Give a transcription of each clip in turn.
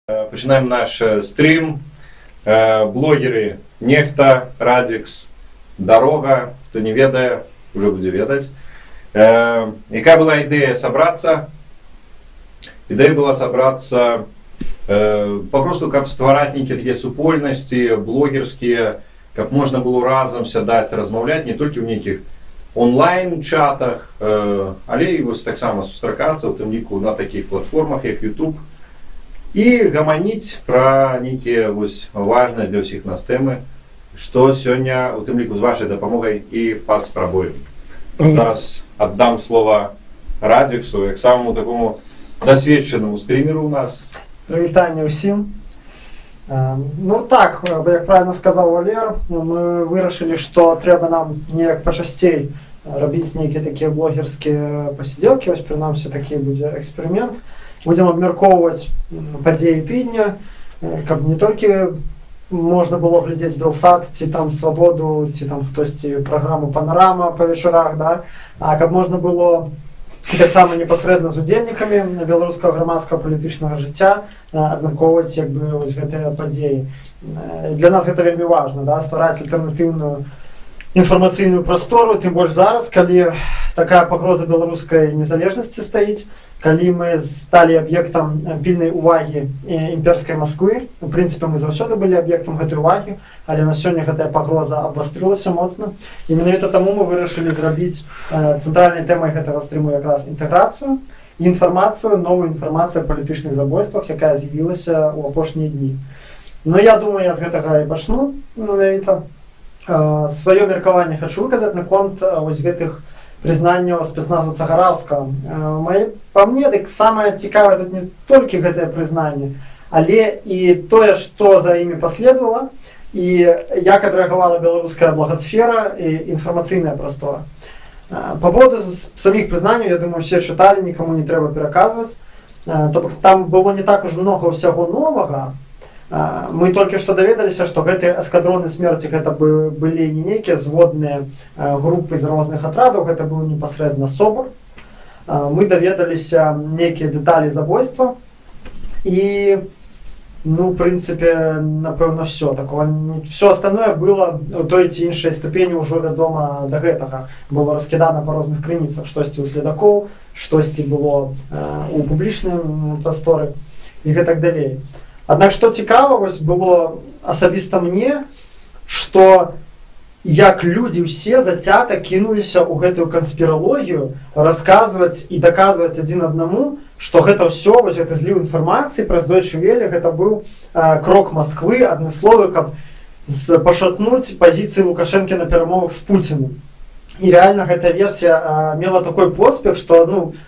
Починаем наш стрим. Блогеры Нехта, Радикс, Дорога, кто не ведае, уже будзе ведаць. Якая была идея собраться? Идея была собраться попросту, каб ствараць нейкія такія супольнасці блогерскія, каб можна было разам сядаць, размаўляць не толькі ў нейкіх онлайн-чатах, але і вось таксама сустракацца, у тым ліку на такіх платформах, як YouTube, і гаманіць пра нейкія важныя для ўсіх нас тэмы, што сёння у тым ліку з вашай дапамогай і паспрабуем. Зараз аддам слова Радиксу, як самому такому досведчаному стрімеру у нас. Прывітанне ўсім. Ну так, як правильно сказаў Валер, мы вырашылі, што трэба нам неяк пачасцей рабіць нейкія такія блогерскія пасідзелкі, вось прынамсі такі будзе эксперымент. Будем абмяркоўваць падзеі тыдня, каб не толькі можна было глядзець Белсат, ці там Свабоду, ці там хтосьці праграму Панарама па вечарах, да? А каб можна было таксама непасрэдна з удзельнікамі беларускага грамадскага палітычнага жыцця абмяркоўваць як бы вось гэтыя падзеі. Для нас гэта вельмі важна, да? Ствараць альтэрнатыўную інфармацыйную прастору, тым больш зараз, калі такая пагроза беларускай незалежнасці стаіць, калі мы сталі аб'ектам пільнай увагі імперскай Масквы. У прынцыпе, мы заўсёды былі аб'ектам гэтай увагі, але на сёння гэтая пагроза абвастрылася моцна. І менавіта таму мы вырашылі зрабіць цэнтральнай тэмай гэтага стрыму якраз інтэграцыю і інфармацыю, новую інфармацыю о палітычных забойствах, якая з'явілася ў апошнія дні. Ну, я думаю, я з гэтага і пачну менавіта. Сваё меркаванне хачу выказаць наконт вось гэтых прызнанняў спецназу Цагараўскага. Па мне, дык самае цікавае тут не толькі гэтае прызнанне, але і тое, што за імі паследавала, і як адрэагавала беларуская благасфера і інфармацыйная прастора. Па поводу саміх прызнанняў, я думаю, усе чыталі, нікому не трэба пераказваць. То бок там было не так уж многа ўсяго новага. Мы толькі што даведаліся, што гэтыя эскадроны смерці гэта былі не нейкія зводныя групы з розных атрадаў, гэта быў непасрэдна СОБР. Мы даведаліся нейкія дэталі забойства і, ну, в прынцыпе, напэўна, все. Все остальное было у той ці іншай ступені ўжо вядома да гэтага. Было раскідана па розных крыніцах, штосьці ў следакоў, штосьці было у публічнай прасторы і гэтак далей. Аднак, што цікава вось было асабіста мне, што як людзі ўсе зацята кінуліся ў гэтую канспіралогію расказваць і даказваць адзін аднаму, што гэта ўсё, вось гэты зліў інфармацыі праз Deutsche Welle, гэта быў крок Масквы, адмысловы, каб пашатнуць пазіцыі Лукашэнкі на перамовах з Пуцінам. І рэальна гэтая версія мела такой поспех, што ну,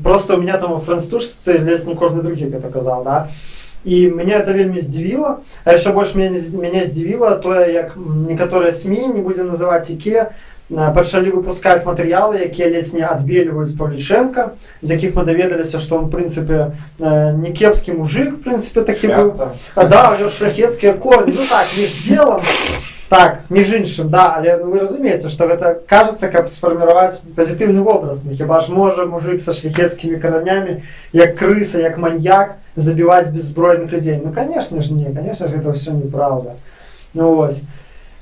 проста у меня там у французцы ледзь не кожны другі гэта казаў, да? І мяне это вельмі здзівіла, а яшчэ больш мяне здзівіла тое, як некаторыя СМІ, не будзем называць якія, пачалі выпускаць матэрыялы, якія ледзь не адбельваюць Павлічэнка, з якіх мы даведаліся, што он, в прынцыпе, не кепскі мужик, в прынцыпе, такі быў. Да, у него шляхецкія корні, ну так, між делом, так, між іншым, да, але ну, вы разумееце, што гэта кажацца, каб сфарміраваць пазітыўны вобраз. Хіба ж можа мужик са шляхецкімі каранямі, як крыса, як маньяк, забіваць беззброеных людзей? Ну, конечно ж, не, конечно ж, гэта ўсё неправда. Ну, вось.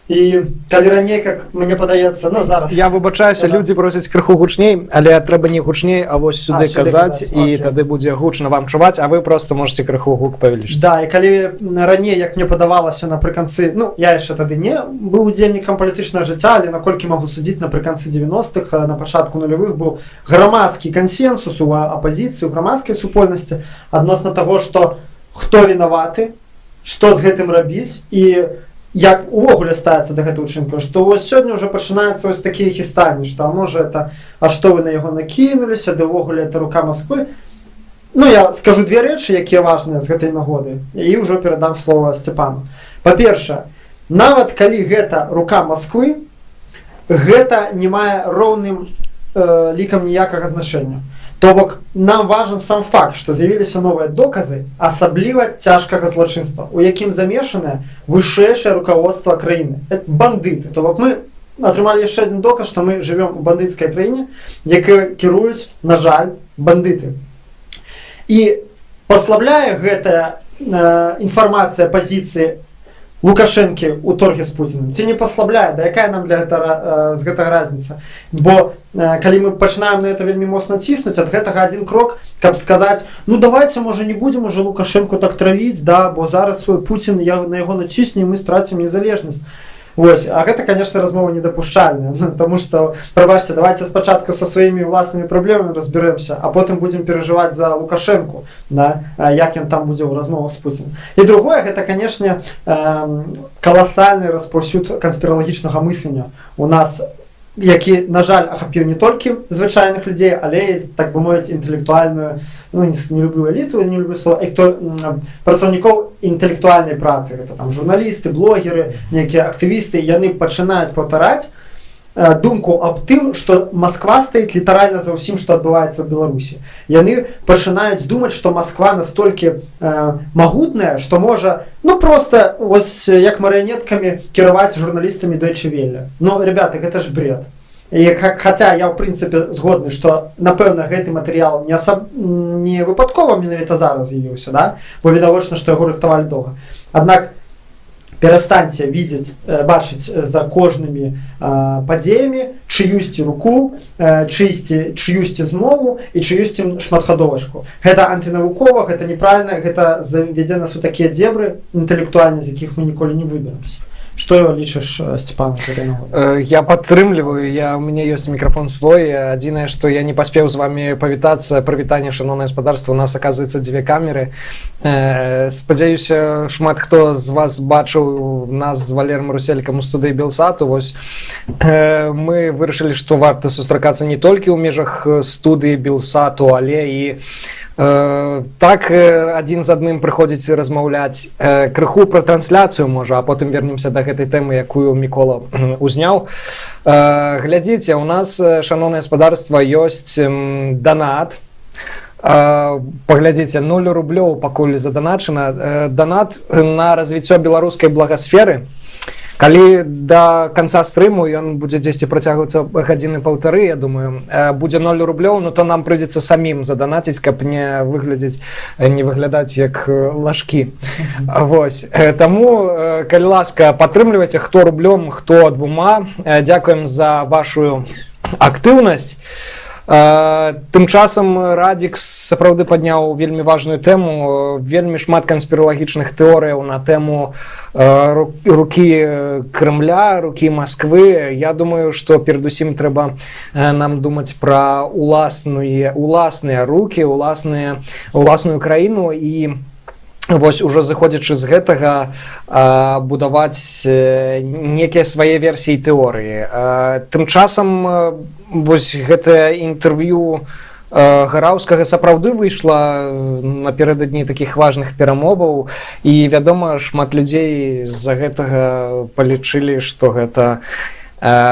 І калі раней, як мне падаецца, ну, зараз... Я выбачаюся, людзі просяць крыху гучней, але трэба не гучней, а вось сюды казаць, і тады будзе гучна вам чуваць, а вы просто можете крыху гук павялічыць. Да, і калі раней, як мне падавалася напрыканцы, ну, я яшчэ тады не быў удзельнікам палітычнага жыцця, але наколькі магу судзіць, напрыканцы 90-х, на пачатку нулявых быў грамадскі кансенсус у апазіцыі, у грамадскай супольнасці адносна таго, што хто вінаваты, што з гэтым рабіць, і як увогуле ставіцца да гэтага ўчынку, што вось сёння ўжо пачынаюцца вось такія хістанні, што можа это, а што вы на яго накінуліся, да ўвогуле это рука Масквы. Ну, я скажу две рэчы, якія важныя з гэтай нагоды, і ўжо перадам слова Сцепану. Па-першае, нават калі гэта рука Масквы, гэта не мае роўным лікам ніякага значэння. То бок, нам важен сам факт, што з'явіліся новыя доказы, асабліва цяжкага злачынства, у якім замешанае вышэйшае руководство краіны. Это бандыты. То бок, мы атрымалі яшчэ адзін доказ, што мы жывём у бандыцкай краіне, якія кіруюць, на жаль, бандыты. І паслабляе гэтая інфармацыя пазіцыі Лукашэнкі ў торге з Пуцінам, ці не паслабляе, да якая нам для з гэтага разніца? Бо калі мы пачынаем на это вельмі моцна ціснуць, ад гэтага адзін крок, каб сказаць, ну давайте, можа, не будзем уже Лукашэнку так травіць, да, бо зараз Пуцін на яго націсне, і мы страцім незалежнасць. Вось, а гэта, конечно, размова недапушчальная, тому что, прабачце, давайте спачатку со сваімі ўласнымі праблемамі разберемся, а потым будзем перажываць за Лукашэнку, да, як ён там будзе ў размовах з Пуцінам. І другое, гэта, конечно, каласальны распаўсюд канспіралагічнага мыслення у нас, які, на жаль, ахапіў не толькі звычайных людзей, але і, так бы мовіць, інтэлектуальную, ну, не люблю эліту, не люблю слова, працаўнікоў інтэлектуальнай працы, гэта там журналісты, блогеры, некія актывісты, яны пачынаюць паўтараць думку аб тым, што Масква стаіць літаральна за ўсім, што адбываецца ў Беларусі. Яны пачынаюць думаць, што Масква настолькі магутная, што можа, ну, просто, ось, як марыянеткамі кіраваць журналістамі Deutsche Welle. Ну, ребята, гэта ж бред. І, хаця я, в прынцыпе, згодны, што, напэўна, гэты матэрыял не выпадкова менавіта зараз з'явіўся, да? Бо відавочна, што яго рыхтавалі доўга. Аднак, перастаньце бачыць за кожнымі падзеямі чыюсьці руку, чыюсьці змову і чыюсьці шматхадовачку. Гэта антынавукова, гэта неправільна, гэта завядзе нас у такія дзебры інтэлектуальныя, з якіх мы ніколі не выберемся. Что лічыш, Степан, з гэтай нагоды? Я падтрымліваю, у мяне ёсць мікрафон свой. Адзінае, што я не паспеў з вами павітацца. Прывітанне, шаноўнае гаспадарства, у нас, аказваецца, 2 камеры. Спадзяюся, шмат хто з вас бачыў нас з Валером Руселькам у студыі Белсату. Вось мы вырашылі, што варта сустракацца не толькі ў межах студыі Белсату, але і так адзін з адным прыходзіць размаўляць. Крыху пра трансляцыю, можа, а потым вернемся да гэтай тэмы, якую Мікола узняў. Глядзіце, у нас, шаноўнае гаспадарства, ёсць данат. Паглядзіце, 0 рублёў пакуль заданачана. Данат на развіццё беларускай благасферы. Калі да канца стрыму, ён будзе дзесьці працягвацца гадзіны 1,5, я думаю, будзе 0 рублёў, но то нам прыйдзецца самім заданаціць, каб не выглядаць як лажкі. Вось. Таму, калі ласка, падтрымлівайце, хто рублём, хто 2. Дзякуем за вашу актыўнасць. Тым часам Радикс сапраўды падняў вельмі важную тэму, вельмі шмат канспіралагічных тэорыяў на тэму рукі Крэмля, рукі Масквы. Я думаю, што перадусім трэба нам думаць пра уласныя рукі, уласную краіну і вось ужо заходзячы з гэтага будаваць некія свае версіі тэорыі. Тым часам вось гэтае інтэрв'ю Гараўскага сапраўды выйшла напярэдадні такіх важных перамоваў, і, вядома, шмат людзей з-за гэтага палічылі, што гэта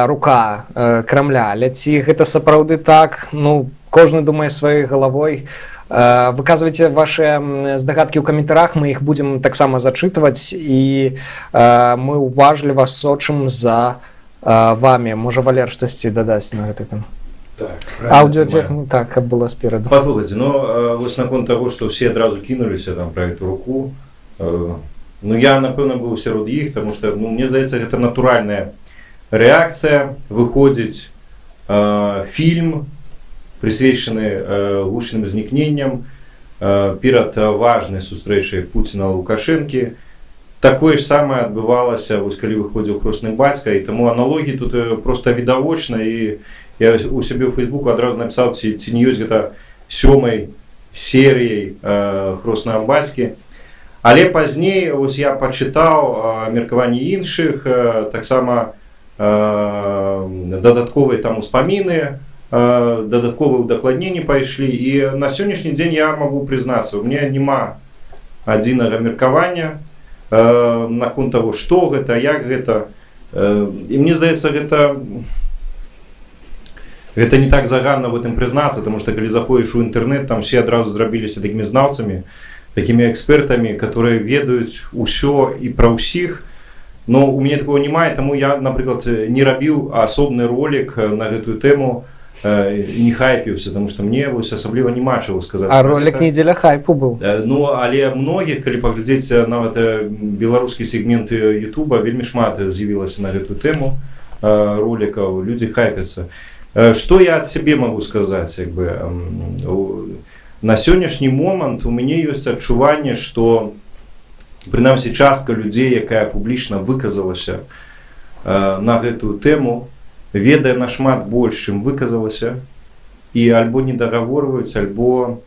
рука Крамля. Але ці гэта сапраўды так? Ну, кожны думае сваёй галавой. Выказвайце ваши здагадкі ў каментарах, мы іх будзем таксама зачытваць, і мы уважліва сочым за вами. Можа, Валер штосьці дадаць на гэты там? Так, аудиотехнику, так, каб было спереду. Послухайте, ну, вось наконт того, что все адразу кинулись там про эту руку, ну, я, напэўна, быў сярод іх, потому что, ну, мне здаецца, гэта натуральная реакция, выходзіць фильм, присвечаны гучным знікненням перад важнай сустрэчай Пуціна Лукашэнкі. Такое ж самае адбывалася, вось, калі выходзіў хросны бацька, і таму аналогіі тут просто відавочна, і я у сябе ў Фейсбуку адразу напісаў, ці не ёсць гэта 7-й серыяй хроснага бацькі. Але пазней вось я пачытаў меркаванні іншых, таксама дадатковыя там успаміны, дадатковыя удакладненні пайшлі, і на сённяшні дзень я магу прызнацца, у меня няма адзінага меркавання наконт того, што гэта, як гэта. І мне здаецца, гэта не так заганна в этом прызнацца, потому что калі заходзіш у інтэрнэт, там все адразу зрабіліся такімі знаўцамі, такімі экспертамі, которые ведаюць усё і пра ўсіх. Но у мяне такого немає, таму я, напрыклад, не рабіў асобны ролик на гэтую тэму, не хайпіўся, потому что мне вось асабліва няма чаго сказаць. А ролик «Неделя хайпу» был. Ну, але многіх, калі паглядзець нават беларускі сегмент Ютуба, вельмі шмат з'явілася на гэтую тэму роликаў, людзі хайпяцца. Што я ад сябе магу сказаць? Як бы, на сённяшні момант у мяне ёсць адчуванне, што прынамсі частка людзей, якая публічна выказалася на гэтую тэму, ведае нашмат больш, чым выказалася, і альбо не дагаворваюць, альбо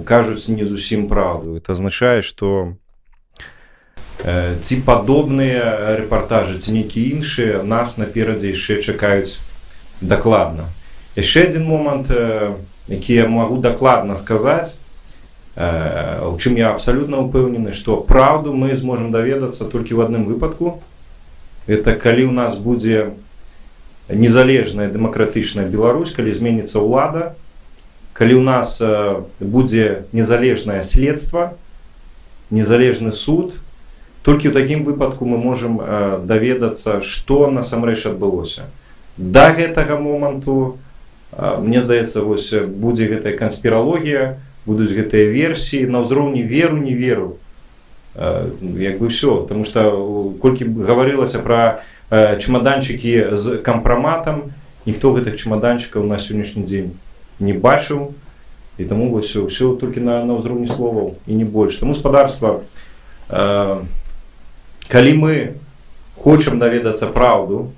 кажуць не зусім праўду. Это азначае, што ці падобныя рэпартажы, ці нейкія іншыя нас наперадзе яшчэ чакаюць дакладна. Яшчэ адзін момант, які я магу дакладна сказаць, у чым я абсалютна ўпэўнены, што праўду мы зможам даведацца толькі ў адным выпадку. Это калі ў нас будзе незалежная дэмакратычная Беларусь, калі зменіцца ўлада, калі ў нас будзе незалежнае следства, незалежны суд, толькі ў такім выпадку мы можам даведацца, што насамрэч адбылося. Да гэтага моманту, мне здаецца, вось будзе гэтая канспіралогія, будуць гэтыя версіі на ўзроўні веру, не веру. Як бы ўсё, потому што колькі гаварылася пра чемоданчыкі з кампраматам, ніхто гэтых чемоданчыкаў на сённяшні дзень не бачыў, і таму вось ўсё толькі на ўзроўні словаў і не больш. Таму спадарства, калі мы хочам даведацца праўду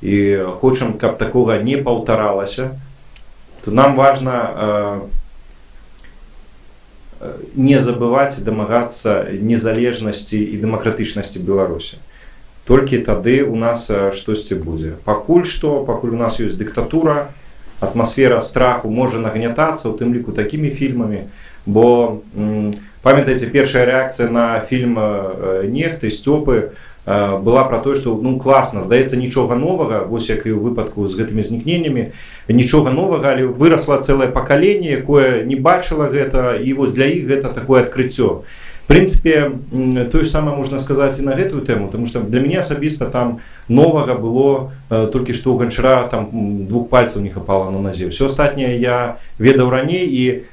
і хочам, каб такога не паўтаралася, то нам важна не забываць і дамагацца незалежнасці і дэмакратычнасці Беларусі. Толькі тады у нас штосьці будзе. Пакуль што, пакуль у нас ёсць дыктатура, атмасфера страху можа нагнятацца, у тым ліку такімі фільмамі, бо памятаеце, першая рэакцыя на фільм «Нехты», Сцёпы, была пра тое, што ну класна, здаецца, нічога новага, вось як і ў выпадку з гэтымі знікненнямі, нічога новага, але вырасла цэлае пакаленне, якое не бачыла гэта, і вось для іх гэта такое адкрыццё. В прынцыпе, тое ж самае можна сказаць і на гэтую тэму, тому што для мяне асабіста там новага было толькі што ў Ганчара там 2 пальцаў не хапала на назе. Всё астатняе я ведаў раней і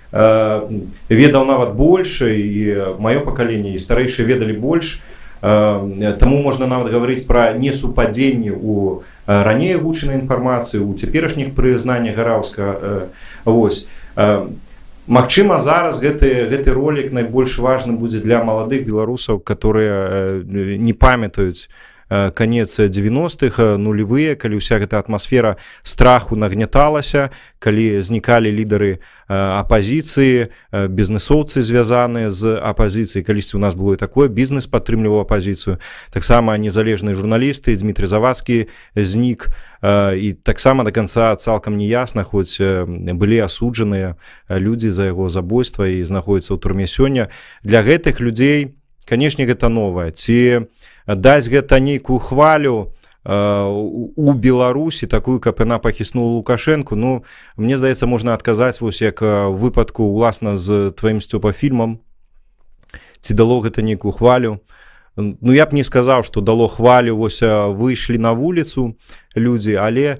ведаў нават больш, і маё пакаленне, і старэйшыя ведалі больш. Таму можна нават гаварыць пра несупадзенні ў раней агучанай інфармацыі, у цяперашніх прызнаннях Гараўска. Вось. Магчыма, зараз гэты ролик найбольш важны будзе для маладых беларусаў, которые не памятаюць конец 90-х, нулевые, калі ўся гэта атмасфера страху нагняталася, калі знікалі лідары апазіцыі, бізнесоўцы звязаныя з апазіцыяй, калісьці у нас было і такое, бізнес падтрымліваў апазіцыю, таксама незалежныя журналісты, Дмітрий Завадскі знік, і таксама до конца цалкам не ясна, хоць былі асуджаныя людзі за яго забойства і знаходзяцца ў турме сёння. Для гэтых людзей, канешне, гэта новае. Ці даць гэта нейкую хвалю у Беларусі, такую, каб яна пахіснула Лукашэнку, ну, мне здаецца, можна адказаць, вось як у выпадку, уласна, з тваім, Сцёпа, фільмам. Ці дало гэта нейкую хвалю? Ну, я б не сказаў, што дало хвалю, вось выйшлі на вуліцу людзі, але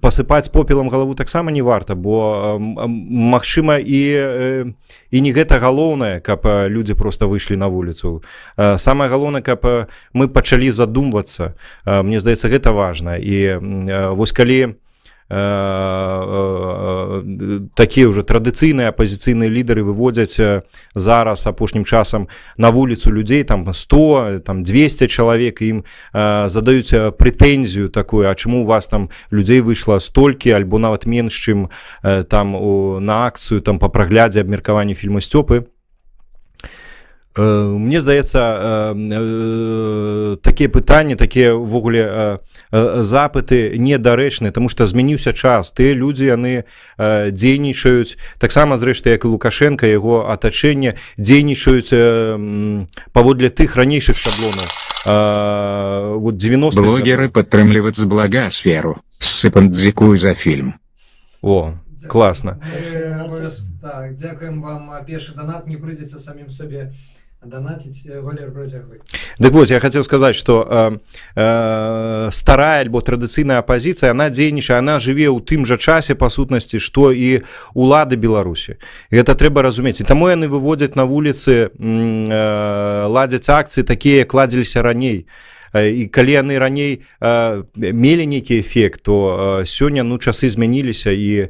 пасыпаць попелам галаву таксама не варта, бо магчыма і не гэта галоўнае, каб людзі проста выйшлі на вуліцу. Самае галоўнае, каб мы пачалі задумвацца. Мне здаецца, гэта важна. І вось калі такія ўжо традыцыйныя апазіцыйныя лідары выводзяць зараз апошнім часам на вуліцу людзей, там 100, там 200 чалавек, ім задаюць прэтэнзію такую, а чаму у вас там людзей выйшла столькі, альбо нават менш, чым там на акцыю там па праглядзе абмеркавання фільма Сцёпы. Мне здаецца, такія пытанні, такія ўвогуле запыты недарэчныя, таму што змяніўся час. Тыя людзі, яны дзейнічаюць, таксама, зрэшты, як і Лукашенко, яго атачэнне, дзейнічаюць паводле тых ранейшых шаблонаў. Вот 90-х... Блогеры падтрымліваюць благасферу. Сыпан дзякую за фільм. О, класна. Так, дзякуем вам, першы донат, не прыйдзецца самім сабе Донатить, Валер, протягивай. Так вот, я хотел сказать, что старая альбо традыцыйная апозіцыя, она дзейнічае, она жыве ў тым жа часе па сутнасці, што і улады Беларусі. І гэта трэба разумець. І таму яны выводзяць на вуліцы, ладзяць акцыі такія, як ладзіліся раней. І калі яны раней мелі нейкі эфект, то сёння часы змяніліся і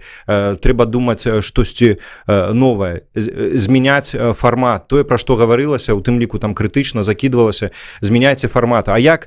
трэба думаць штосьці новае, змяняць фармат. Тое, пра што гаварылася, у тым ліку там крытычна закідвалася, змяняйце фармат. А як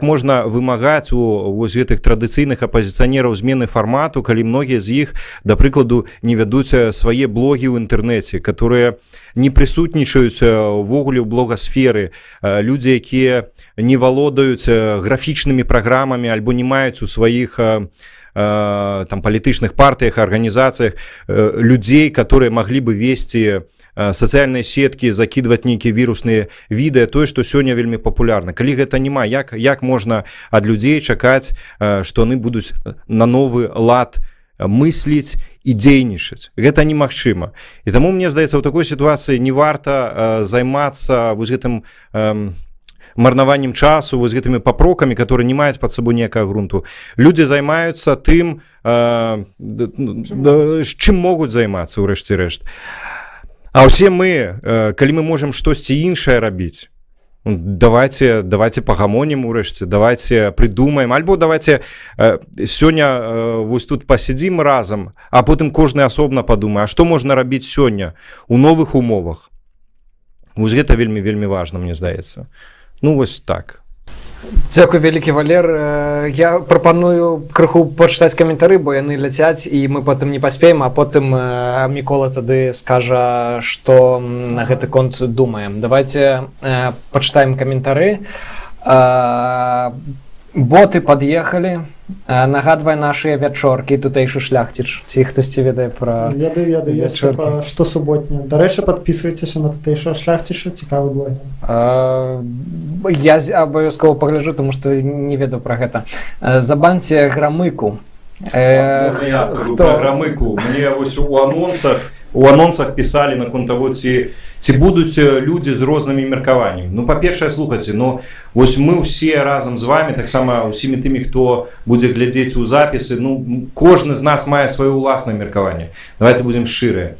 можна вымагаць у вось гэтых традыцыйных апазіцыянераў змены фармату, калі многія з іх, да прыкладу, не вядуць свае блогі ў інтэрнэце, которые не прысутнічаюць увогуле ў блогасферы, людзі, якія не валодаюць графічнымі праграмамі альбо не маюць у сваіх там палітычных партыях, арганізацыях людзей, которые маглі бы весці сацыяльныя сеткі, закідваць нейкія вірусныя відэа, тое, што сёння вельмі папулярна. Калі гэта няма, як можна ад людзей чакаць, што яны будуць на новы лад мысліць і дзейнічаць? Гэта немагчыма. І таму, мне здаецца, у такой сітуацыі не варта займацца вось гэтым марнаваннем часу, вось гэтымі папрокамі, которые не маюць пад сабой ніякага грунту. Людзі займаюцца тым, чым могуць займацца ў рэшце рэшт. А ўсе мы, калі мы можам штосьці іншае рабіць, давайте пагамонім урэшце, давайте придумаем, альбо давайте сёння вось тут пасядзім разам, а потым кожны асобна падумае, а што можна рабіць сёння у новых умовах. Вось гэта вельмі важна, мне здаецца. Ну, вось так. Дзякуй вялікі, Валер. Я прапаную крыху пачытаць каментары, бо яны ляцяць, і мы потым не паспеем, а потым Мікола тады скажа, што на гэты конт думаем. Давайте пачытаем каментары. Боты пад'ехалі, нагадвае нашыя вячоркі, тутэйшы шляхціч. Ці хтосьці ведае пра... Ведаю, ёсць што суботня. Дарэчы, падпісвайцеся на тутэйшага шляхціша, цікавы блогер. Я абавязкова пагляджу, таму што не ведаю пра гэта. Забаньце Грамыку. Грамыку. Мне вось у анонсах пісалі наконт таго, ці будуць людзі з рознымі меркаваннямі. Ну, па-першае, слухайце, вось мы ўсе разам з вами, таксама усімі тымі, хто будзе глядзець у запісы, кожны з нас мае сваё ўласнае меркаванне. Давайте будзем шчырыя.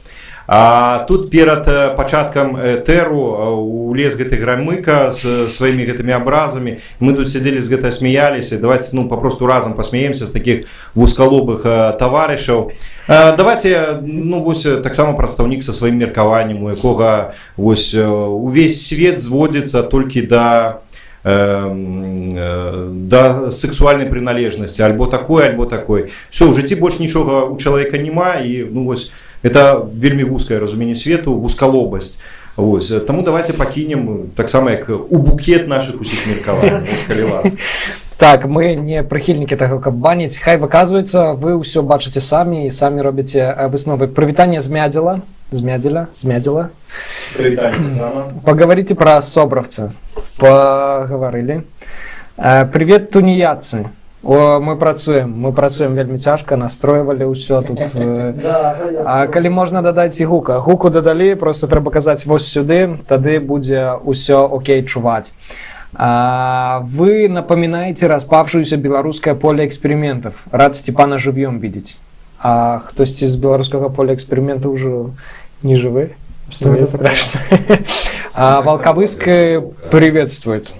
А тут перад пачаткам этэру улез гэты Грамыка з сваімі гэтымі абразамі. Мы тут сядзелі з гэта смяяліся. Давайте папросту разам пасмеемся з такіх вузкалобых таварышаў. Давайте, вось таксама прадстаўнік са сваім меркаваннем, у якога вось увесь свет зводзіцца толькі да сексуальнай прыналежнасці, альбо такой. Все, у жыцці больш нічога у чалавека няма, і вось это вельмі вузкае разуменне свету, вузкалобасць. Таму давайте пакінем таксама як у букет нашых усіх меркаванняў, калі ласка. Так, мы не прыхільнікі таго, каб баніць. Хай выказваецца, вы ўсё бачыце самі і самі робіце высновы. Прывітанне Змядзела. Поговорите про Собровца. Поговорили. Привет, тунеядцы. Мы працуем вельмі цяжка, настройвалі ўсё тут. А калі можна дадаць і гука. Гуку дадалі, просто трэба казаць вось сюды, тады будзе ўсё окей чуваць. Вы напоминаете распавшееся белорусское поле экспериментов. Рад Степана живьем видеть. А хтось из белорусского поля экспериментов уже не живы? Что это страшно? Волковыск приветствует.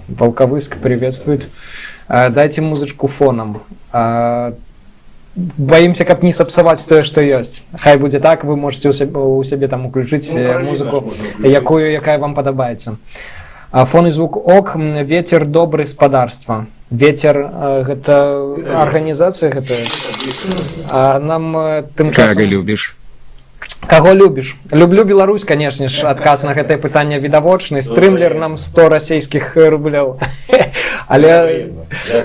Дайте музычку фоном. Боимся, как не сапсаваць тое, што ёсць. Хай будзе так, вы можете у сябе там уключыць музыку, якая вам падабаецца. Фон і звук ок, ветер добры спадарства. Ветер гэта арганізацыя гэта. Нам тым часам... Каго любіш? Каго любіш? Люблю Беларусь, конечно ж, адказ на гэтае пытанне відавочны. Стрымлер нам 100 расійскіх рублёў. Але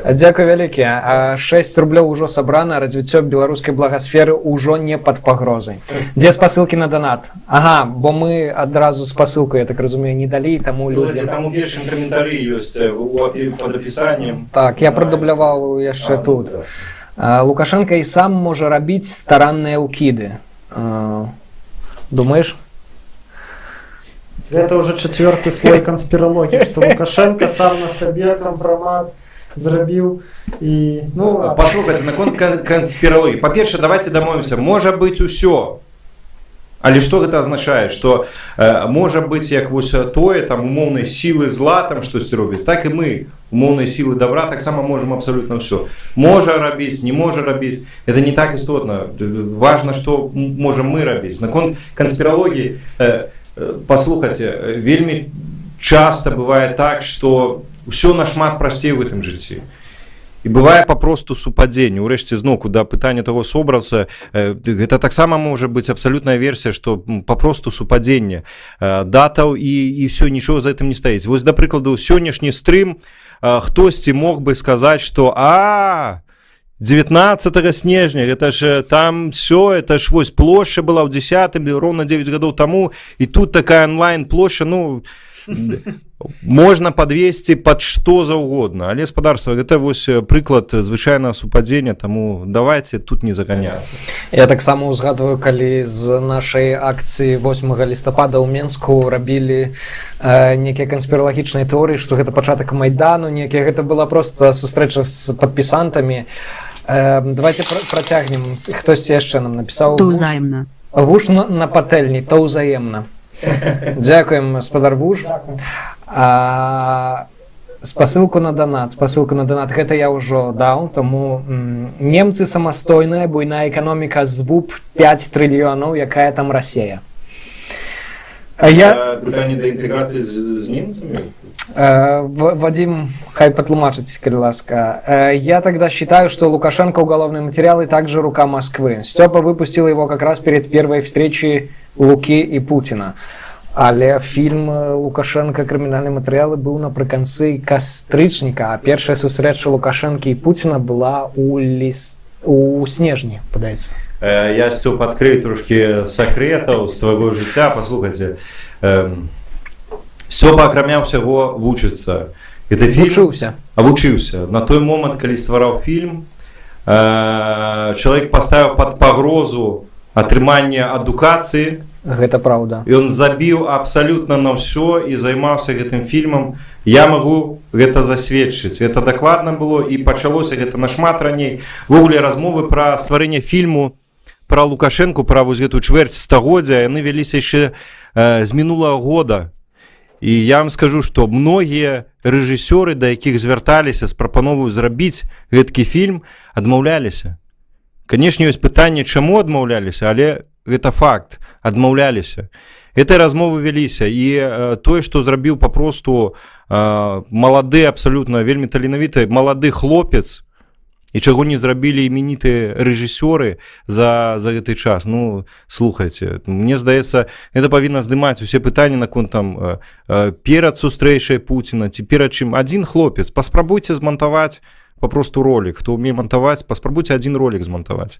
дзякуй вялікі. 6 рублёў ужо сабрана, развіццё беларускай благасферы ўжо не пад пагрозай. Дзе спасылкі на донат? Ага, бо мы адразу спасылку, я так разумею, не далі, таму людзі... Там у першым каментары ёсць пад апісаннем. Так, я прадубляваў яшчэ тут. Лукашенко і сам можа рабіць старанныя ўкіды. Думаешь? Это уже 4-й слой конспирологии, что Лукашенко сам на себе компромат зрабіў і ну паслухайце наконт канспіралогіі. Па-першае, давайте дамовімся, можа быць усё. Але што гэта азначае, што можа быць як вось тое там умоўнай сілы зла там штосьці робіць, так і мы умоўнай сілы добра таксама можам абсалютна ўсё. Можа рабіць, не можа рабіць. Это не так істотна. Важна, што можам мы рабіць. Наконт канспіралогіі, паслухайце, вельмі часта бывае так, што ўсё нашмат прасцей у гэтым жыцці. І бывае папросту супадзенне. Урэшце зноўку да пытання таго собраўца, гэта таксама можа быць абсалютная версія, што папросту супадзенне датаў і ўсё, нічога за гэтым не стаіць. Вось да прыкладу, сённяшні стрым хтосьці мог бы сказаць, што 19 снежня, гэта ж там все, это ж вось плошча была ў 10-м, роўна 9 гадоў таму, і тут такая онлайн плошча, ну можна падвесці пад што заўгодна, але спадарства, гэта вось прыклад звычайнага супадзення, таму давайте тут не заганяцца. Я таксама узгадваю, калі з нашай акцыі 8 лістапада ў Менску рабілі некія канспіралагічныя тэорыі, што гэта пачатак майдану, некія, гэта была проста сустрэча з падпісантамі. Давайте працягнем. Хтосьці яшчэ нам напісаў. То ўзаемна. Вуш на патэльні, то ўзаемна. Дзякуем, спадар Вуш. Спасылку на донат, гэта я ўжо даў, таму немцы самастойная, буйная эканоміка з ВУП 5 трыльёнаў, якая там Расія. Пытанне да інтэграцыі з немцамі? Вадим, хай потлумачить, кстати, ласка. Я тогда считаю, что Лукашенко уголовный материал и также рука Москвы. Степа выпустил его как раз перед первой встречей Луки и Путина. Але фильм Лукашенко «Криминальные материалы» был напрыканцы кастрычніка, а первая сустрэча Лукашенко и Путина была у снежні, падаецца. Я, Степ, адкрыю трошки сакрэтаў з твайго жыцця. Паслухайце, Степа, акрамя ўсяго, вучыцца. Вучыўся. На той момант, калі ствараў фільм, чалавек паставіў пад пагрозу атрымання адукацыі. Гэта праўда. Ён забіў абсалютна на ўсё і займаўся гэтым фільмам. Я магу гэта засведчыць. Гэта дакладна было і пачалося гэта нашмат раней. Ввогуле размовы пра стварэнне фільму пра Лукашэнку, пра вось гэту чвэрць стагоддзя, яны вяліся яшчэ з мінулага года. І я вам скажу, што многія рэжысёры, да якіх звярталіся з прапановаю зрабіць гэткі фільм, адмаўляліся. Канешне, ёсць пытанне, чаму адмаўляліся, але гэта факт, адмаўляліся. Гэтай размовы вяліся, і тое, што зрабіў папросту малады, абсалютна вельмі таленавіты малады хлопец, і чаго не зрабілі іменітыя рэжысёры за гэты час. Ну, слухайце, мне здаецца, гэта павінна здымаць усе пытанні наконт там перад сустрэчай Пуціна ці перад чым. Адзін хлопец, паспрабуйце змантаваць папросту ролик. Хто ўмее мантаваць, паспрабуйце адзін ролик змантаваць.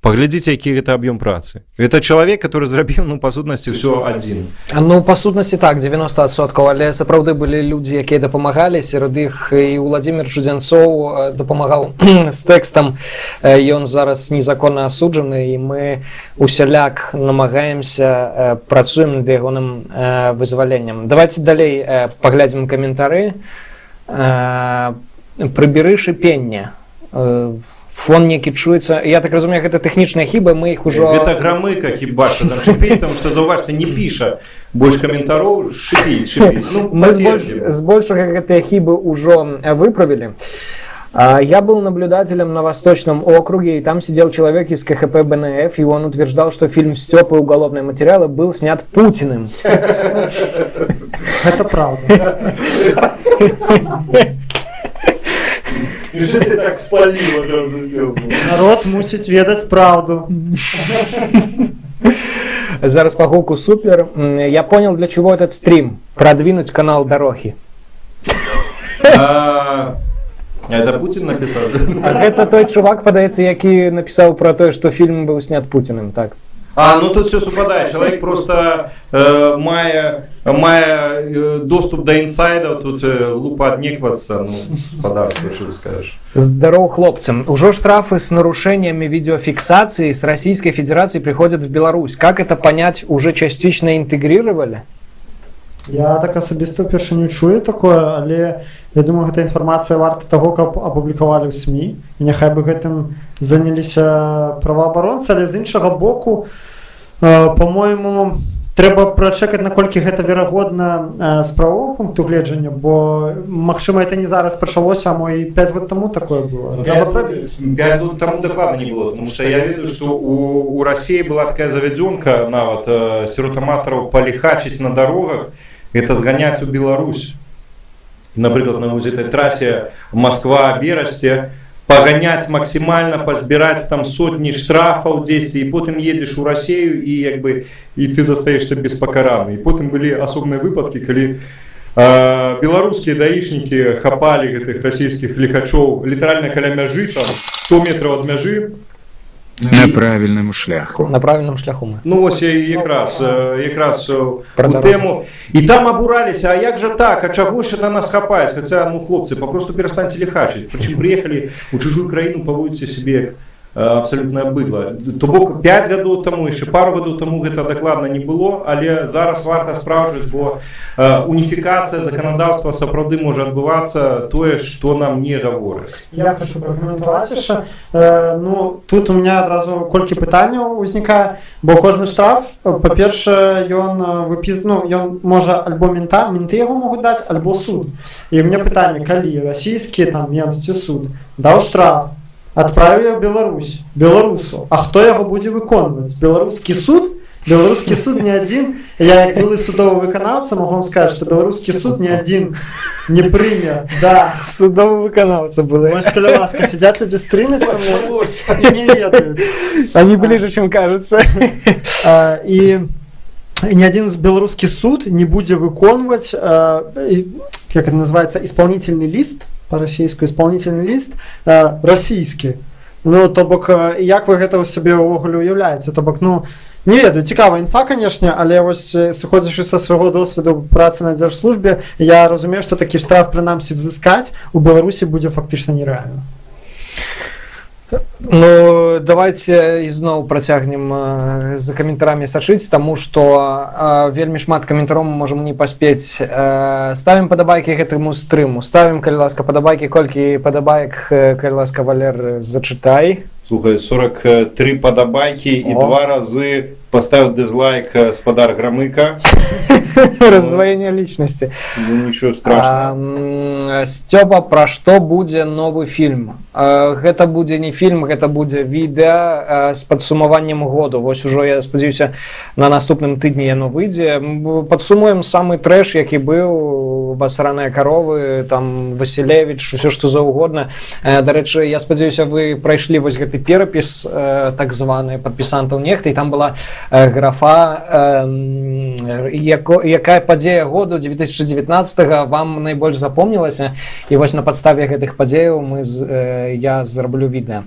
Паглядзіце, які гэта аб'ём працы. Гэта чалавек, который зрабіў, ну, па сутнасці, ўсё адзін. Ну, па сутнасці так, 90%, але сапраўды былі людзі, якія дапамагалі, сярод іх і Владзімир Чудзянцоў дапамагаў з тэкстам. Ён зараз незаконна асуджаны, і мы усяляк намагаемся, працуем над ягоным вызваленнем. Давайте далей паглядзім каментары. Прыберы шыпенне. Фон некі чуецца. Я так разумею, гэта тэхнічная хіба, мы іх ужо... Гэта грамыка хіба, што там шыпіць, там што, заўважце, не піша больш каментароў, шыпіць. Ну, мы збольшага гэтыя хібы ўжо выправілі. Я был наблюдателем на Восточном округе, и там сидел человек из КХП БНФ, и он утверждал, что фильм «Степа. Уголовные материалы» был снят Путиным. Это правда. І що ти так спаліла? Народ мусить ведаць правду. Зараз по гуку супер. Я понял, для чего этот стрим. Продвинуть канал Дороги. Это Путин написал? Это той чувак, падаецца, які написал про то, что фильм был снят Путиным, так? Ну тут все супадает. Человек просто мае доступ до инсайдов, тут глупо отнекиваться, ну, подарство, что ты скажешь. Здорово, хлопцам. Уже штрафы с нарушениями видеофиксации с Российской Федерации приходят в Беларусь. Как это понять, уже частично интегрировали? Я так асабіста ўпершыню чую такое, але я думаю, гэта інфармацыя варта таго, каб апублікавалі ў СМІ, і няхай бы гэтым заняліся праваабаронцы, але з іншага боку, по-мойму, трэба прачекаць, наколькі гэта верагодна з правового пункту гледжання, бо, магчыма, это не зараз пачалося, а мо і 5 год таму такое было. 5 год тому докладно не было, потому что я ведаю, что у России была такая заведенка, нават сиротаматараў палихачить на дорогах, это сгонять у Беларусь. Например, на вот этой трассе Москва-Берасте, погонять максимально, позбирать там сотни штрафов 10, и потом едешь у Россию, и ты застаешься без покараны. И потом были особые выпадки, когда белорусские даишники хапали этих российских лихачов лiterально каля мяжи, там 100 метров от мяжи. На правильному шляху. На правильному шляху ми. Ну ось якраз у тему. І там обуралися, а як же так, а чого ще на нас хапають? Хоча, ну хлопці, попросту перестаньте лихачить. Причем приехали в чужую країну, поводите себе як абсолютно быдло. То бок 5 гадоў тому, ще пару гадоў тому гэта докладно не было, але зараз варта спраўджваць, бо уніфікацыя заканадаўства сапраўды можа адбывацца тое, што нам не гавораць. Я хочу пракаментаваць яшчэ. Ну, тут у меня адразу колькі пытанняў узнікае, бо кожны штраф, па-першае, ён можа альбо менты яго могуць даць, альбо суд. І у меня пытанне, калі расійскі там мент ці суд даў штраф, адправіў Беларусь, беларусу, а хто яго будзе выконваць? Беларускі суд? Беларускі суд не адзін, я як былы судовы выканаўца могу вам сказаць, што беларускі суд не адзін не прыме, да. Судовый выканаўца было. Вось, каля ласка, сидят люди стрымятся, не ведаюць. Они ближе, чем кажется. І ни один беларускі суд не будзе выконваць, как это называется, исполнительный лист, по-расійску исполнительный лист расійскі. Ну, то бок, як вы гэта ў сабе ўвогуле уяўляеце? То бок, ну, не ведаю, цікавая інфа, канешне, але вось сыходзячы са свайго досведу працы на дзяржслужбе, я разумею, што такі штраф прынамсі взыскаць у Беларусі будзе фактычна нерэальна. Ну, давайте ізноў працягнем за каментарамі сачыць, таму што вельмі шмат каментароў мы можам не паспець. Ставім падабайкі гэтаму стрыму, ставім, калі ласка, падабайкі, колькі падабаек, калі ласка, Валер, зачытай. Слухай, 43 падабайкі і 2 разы поставил дизлайк спадар Громыка. Раздвоение личности. Ну, ничего страшного. Стёпа, про что будет новый фильм? Это будет не фильм, это будет видео с подсумованием года. Вот уже, я сподіваюся, на наступном тыдні яно выйдзе. Подсумуем самый трэш, який был, басараныя коровы, там, Василевич, все что за угодно. До речі, я сподіваюся, вы пройшли вось гэты перапіс, так званы, падпісантаў нехта, і там была графа, якая падзея году 2019 вам найбольш запомнілася, і вось на падставе гэтых падзеяў я зраблю відэа.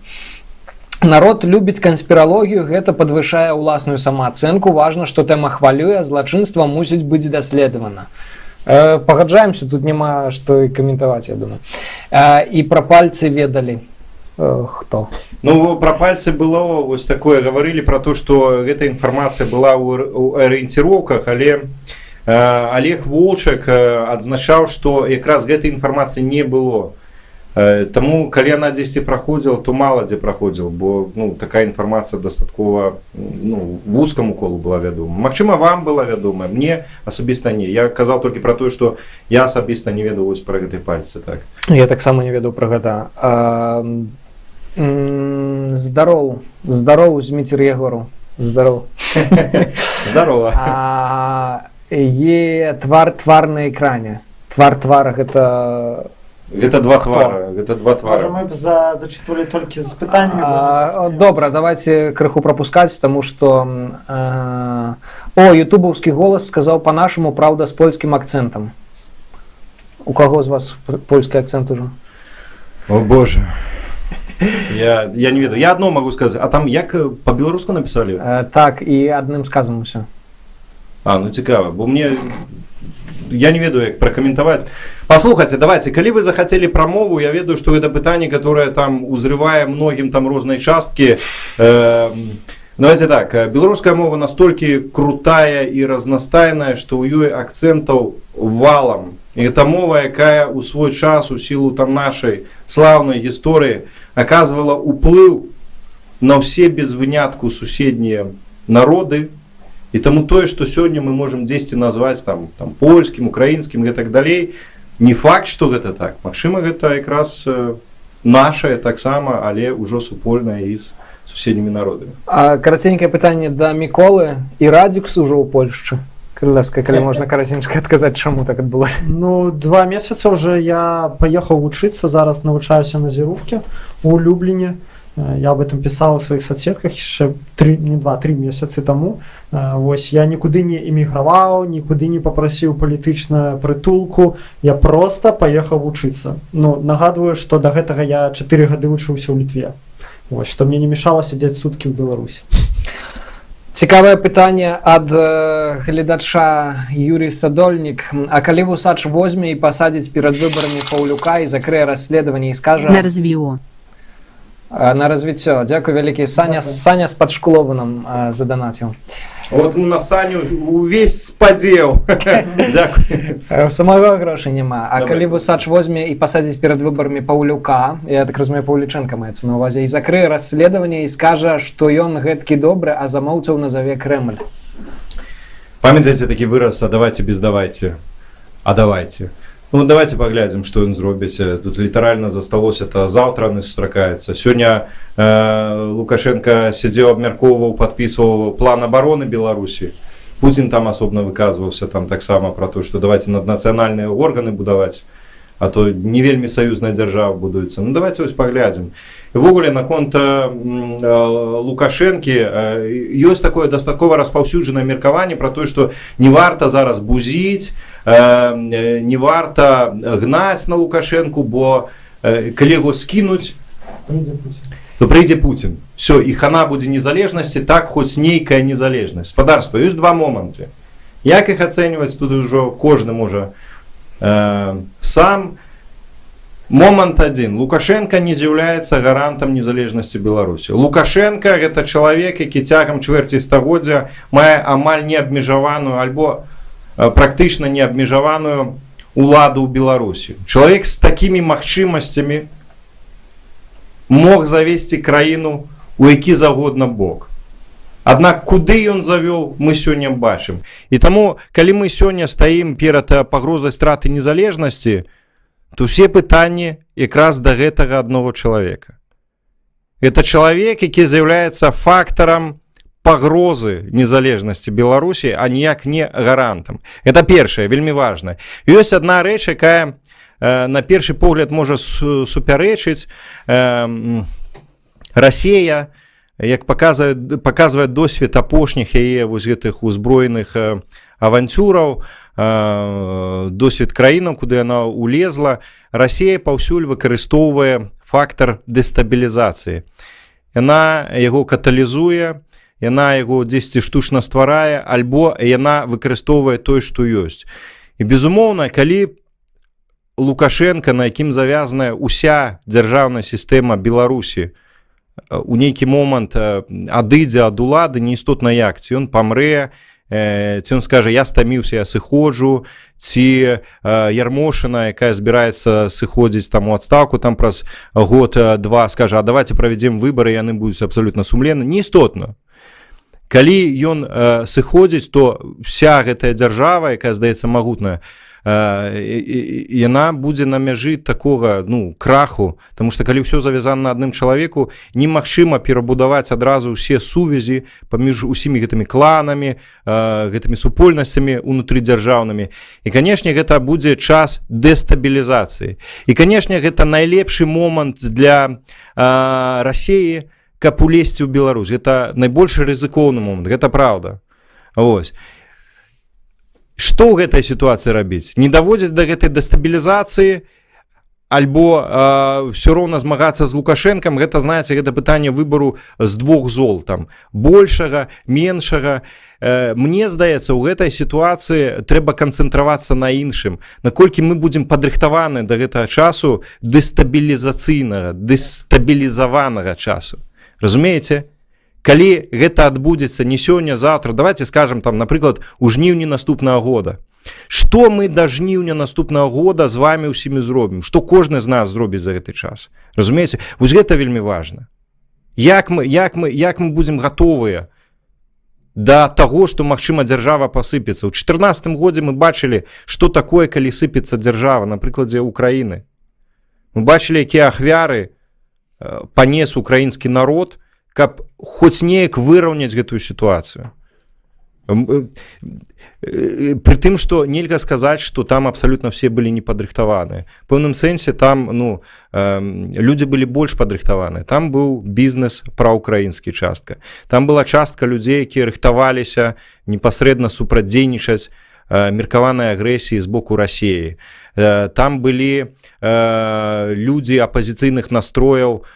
Народ любіць канспіралогію, гэта падвышае ўласную самаацэнку, важна, што тэма хвалюе, злачынства мусіць быць даследавана. Пагаджаемся, тут няма што і каментаваць, я думаю. І пра пальцы ведалі. Хто? Ну, про пальцы было вот такое, говорили про то, что эта информация была у ориентировках, але Олег Волчак адзначаў, что как раз этой информации не было. Тому, калі она дзесьці проходила, то мало где проходил, бо ну, такая информация дастаткова ну, вузкому колу была вядома. Магчыма, вам была вядома, мне асабіста не. Я казаў толькі про то, что я асабіста не ведаў вось про гэтай пальцы. Так. Я таксама не ведаў про гэта. Здорово, Змитер Егору. Здорово. Здорово. Твар на экране. Твар это... Это два твара. Это два твара. Можа, мы зачитывали только з пытаннями. Добра, давайте крыху пропускать, потому что ютубовский голос сказал по-нашему, правда, с польским акцентом. У кого из вас польский акцент уже? О боже. Я не ведаю. Я одно могу сказать. А там як по-беларуску написали? Так, и одним сказом все. Ну цікаво. Бо мне... Я не ведаю, як пракаментаваць. Паслухайце, давайте, калі вы захацелі прамову, я ведаю, што гэта пытанне, которое там узрывае многім там рознай часткі. Давайте так, беларуская мова настолько крутая и разнастайная, что у ёй акцентов валом. И это мова, якая у свой час, у силу там нашей славной истории, оказывала уплыв на все без вынятку суседние народы. И тому тое, что сегодня мы можем 10 назвать там польским, украинским и так далее, не факт, что это так. Магчыма, это как раз наше так само, але уже супольное и с суседними народами. А караценькае пытанне да Міколы і Радзікс ужо ў Польшчы. Ласка, калі можна караценька адказаць, чаму так адбылося? Ну, 2 месяца уже я поехал учиться, зараз навучаюся на Зірувке у Люблине. Я об этом писал в своих соцсетках еще 3 месяцы тому. Вось, я никуда не эміграваў, никуда не попросил палітычную притулку, я просто поехал учиться. Ну, нагадываю, что до гэтага я 4 гады учился в Литве. Вось, что мне не мешало сидеть сутки в Беларуси. Цікавае пытанне ад гледача Юрій Стадольнік. А калі Вусач возьме і пасадзіць перад выбарамі Паўлюка і закрые расследаванне і скажа... На развіо. На развіццё. Дзякуй вялікі. Саня з-пад Шклову нам заданаціў. Вот на Саню увесь спадзеў. Дзякуй. Самого грошай няма. А Давай. калі Вусач возьме і пасадзіць перад выбарамі Паўлюка, я так разумею, Паўлічэнка маецца на ўвазе, і закрые расследаванне і скажа, што ён гэткі добры, а замоўцаў назаве Крэмль. Памятаеце такі выраз, а давайте без давайте. А давайте. Ну, давайте поглядим, что он зробіць. Тут літаральна засталося, это заўтра не сустракаецца. Сёння Лукашенко сидзеў, абмяркоўваў, падпісваў план обороны Беларусі. Путин там асобна выказваўся там таксама про то, что давайте наднацыянальныя органы будаваць, а то не вельмі саюзная дзяржава будуецца. Ну, давайте вось поглядим. І ввогуле наконт Лукашэнкі ёсць такое дастаткова распаўсюджанае меркаванне про то, что не варта зараз бузіць, не варта гнаць на Лукашенку, бо калі яго скінуць, то прыйдзе Путин. Все, і хана будзе незалежнасці, так хоць нейкая незалежнасць. Спадарства, ёсць 2 моманты. Як іх ацэньваць, тут ужо кожны можа сам. Момент 1. Лукашенко не з'яўляецца гарантам незалежнасці Беларусі. Лукашенко гэта чалавек, які цягам чвэрці стагоддзя мае амаль неабмежаваную альбо практычна неабмежаваную уладу ў Беларусі. Чалавек з такімі магчымасцямі мог завесці краіну у які загодна бок. Аднак куды ён завёў, мы сёння бачым. І таму, калі мы сёння стаім перад пагрозай страты незалежнасці, то все пытанні якраз да гэтага аднаго чалавека. Это чалавек, які з'яўляецца фактарам пагрозы незалежнасці Беларусі, а ніяк не гарантам. Это першае, вельмі важна. Ёсць адна рэч, якая на першы погляд можа супярэчыць. Расія, як паказвае досвед апошніх яе вось гэтых узброеных авантюраў, досвед краінаў, куды яна улезла, Расія паўсюль выкарыстоўвае фактар дэстабілізацыі. Яна яго каталізуе, яна яго дзесьці штучна стварае, альбо яна выкарыстоўвае тое, што ёсць. І безумоўна, калі Лукашенко, на якім завязаная уся дзяржаўная сістэма Беларусі, у нейкі момант адыдзе ад улады, неістотна як, ці ён памрэ, ці он скажа, я стаміўся, я сыходжу, ці Ярмошына, якая збіраецца сыходзіць там у адстаўку там праз год-два, скажа, а давайте правядзем выбары, яны будуць абсалютна сумленны. Неістотна. Калі ён сыходзіць, то вся гэтая дзяржава, якая здаецца магутная, яна будзе на мяжы такога, краху, тому што калі ўсё завязана на адным чалавеку, немагчыма перабудаваць адразу ўсе сувязі паміж усімі гэтымі кланамі, гэтымі супольнасцямі унутрыдзяржаўнымі. І, канешне, гэта будзе час дэстабілізацыі. І, канешне, гэта найлепшы момант для Расіі, каб улезці ў Беларусь. Гэта найбольш рызыкоўны момант, гэта праўда. Вось. Што ў гэтай сітуацыі рабіць? Не даводзіць да гэтай дэстабілізацыі, альбо ўсё роўна змагацца з Лукашэнкам, гэта, знаеце, гэта пытанне выбару з 2 зол, там, большага, меншага. Мне здаецца, у гэтай сітуацыі трэба канцэнтравацца на іншым. Наколькі мы будзем падрыхтаваны да гэтага часу дэстабілізаванага часу. Разумееце? калі гэта адбудзецца не сёння, завтра, давайте скажем там, напрыклад, у жніўні наступнага года. Што мы да жніўня наступнага года з вами ўсімі зробім? Што кожны з нас зробіць за гэты час? Разумееце? Вось гэта вельмі важна. Як мы будзем гатовыя да таго, што, магчыма, дзяржава пасыпецца? У 2014 годзе мы бачылі, што такое, калі сыпецца дзяржава, на прыкладзе Украіны. Мы бачылі, якія ахвяры панес украінскі народ, каб хоць неяк выраўняць гэтую сітуацыю. Пры тым, што нельга сказаць, што там абсалютна все былі не падрыхтаваныя. У пэўным сэнсе там людзі былі больш падрыхтаваныя. Там быў бізнес праўкраінскі частка. Там была частка людзей, якія рыхтаваліся непасрэдна супрацьдзейнічаць меркаванай агрэсіі з боку Расіі. Там былі людзі апазіцыйных настрояў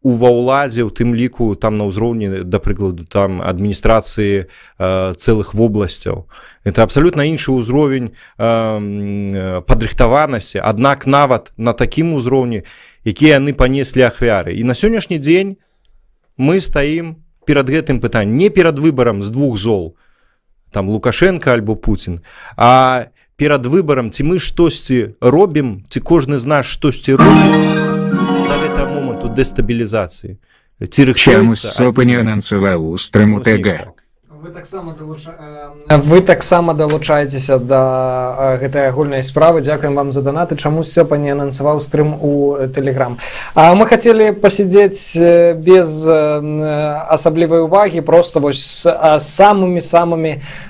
ва ўладзе, у тым ліку там на ўзроўні, да прыкладу, там адміністрацыі цэлых вобласцяў. Это абсалютна іншы ўзровень падрыхтаванасці, аднак нават на такім узроўні, якія яны панеслі ахвяры. І на сённяшні дзень мы стаім перад гэтым пытаннем, не перад выбарам з двух зол, там Лукашенко альбо Путін, а перад выбарам, ці мы штосьці робім, ці кожны з нас штосьці робім да гэтага моманту дэстабілізацыі. Чамусь СОП не анансаваў у стрыму ТГ. Вы таксама далучаецеся да гэтай агульнай справы. Дзякуем вам за данаты. Чамусь СОП не анансаваў стрым у Telegram. Мы хацелі пасядзець без асаблівай увагі, просто вось з самымі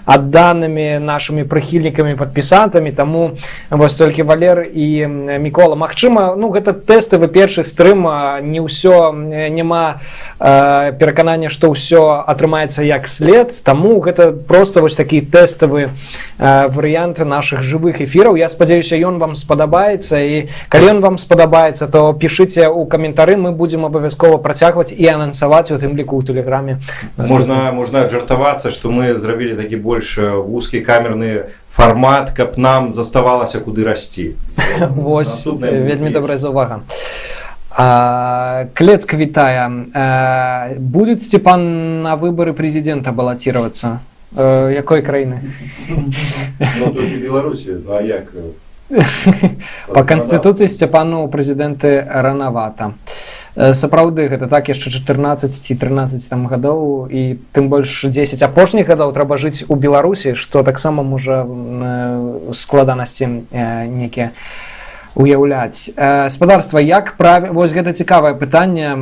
адданымі нашымі прыхільнікамі, падпісантамі. Таму вось толькі Валер і Мікола. Магчыма, гэта тэставы першы стрым, не ўсё, няма пераканання, што ўсё атрымаецца як след. Таму гэта просто вось такі тэставы варыянт нашых жывых эфіраў. Я спадзяюся, ён вам спадабаецца, і калі ён вам спадабаецца, то пішыце ў каментары, мы будзем абавязкова працягваць і анансаваць у тым ліку ў Тэлеграме. Можна жартавацца, што мы зрабілі такі больш вузкі камерны фармат, каб нам заставалася куды расці. Вось, вельмі добрая заўвага. Клецк вітае. Будет Степан на выборы президента баллотироваться? Якой краіны? Толькі Беларусі, а як? По Конституцыі Степану прэзідэнты ранавата. Сапраўды, гэта так, яшчэ 14 ці 13 там гадоў, і тым больш 10 апошніх гадоў трэба жыць у Беларусі, што таксама можа складанасці некія уяўляць. Спадарства, як вось гэта цікавае пытанне.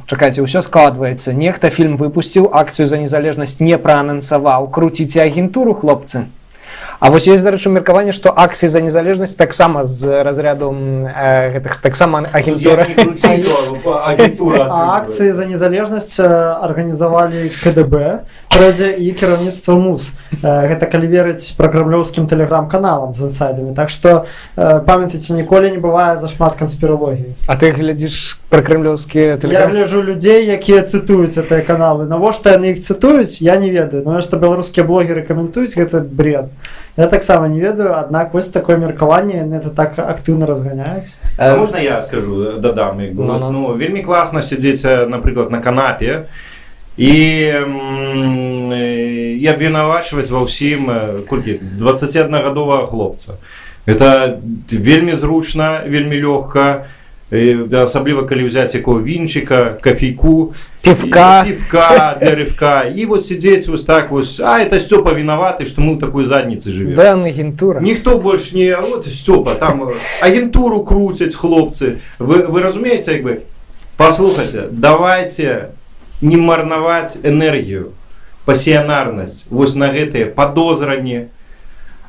Чакайце, ўсё складваецца. Нехта фільм выпусціў, акцыю за незалежнасць не праанансаваў. Круціце агентуру, хлопцы. А вось ёсць, дарэчы, меркаванне, што акцыі за незалежнасць таксама з разряду гэтых таксама агентура. Акцыі за незалежнасць арганізавалі КДБ, і кіраўніцтва МУС. Гэта калі верыць пракрамлёўскім тэлеграм-каналам з інсайдамі. Так што, памятайце, ніколі не бывае зашмат канспіралогіі. А ты глядзіш пракрамлёўскія тэлеграм? Я гляджу людзей, якія цытуюць гэтыя каналы. Навошта яны іх цытуюць, я не ведаю. Но што беларускія блогеры каментуюць, гэта бред. Я таксама не ведаю, аднак вось такое меркаванне, яны это так актыўна разганяюць. Можна я скажу, дадам? Вельмі класна сядзець, напрыклад, на канапе і абвінавачваць ва ўсім 21-гадовага хлопца. Это вельмі зручна, вельмі лёгка, асабліва калі ўзяць якого вінчыка, кафейку, пивка для рывка, і вот сидзець вось так вось, это Стёпа вінаваты, што мы ў такой задніцы жывем. Да, агентура. Ніхто больш не, вот Стёпа, там агентуру круцяць хлопцы. Вы разумееце, як бы, паслухайце, давайте не марнаваць энергію, пасіянарнасць, вось на гэтыя падозранні,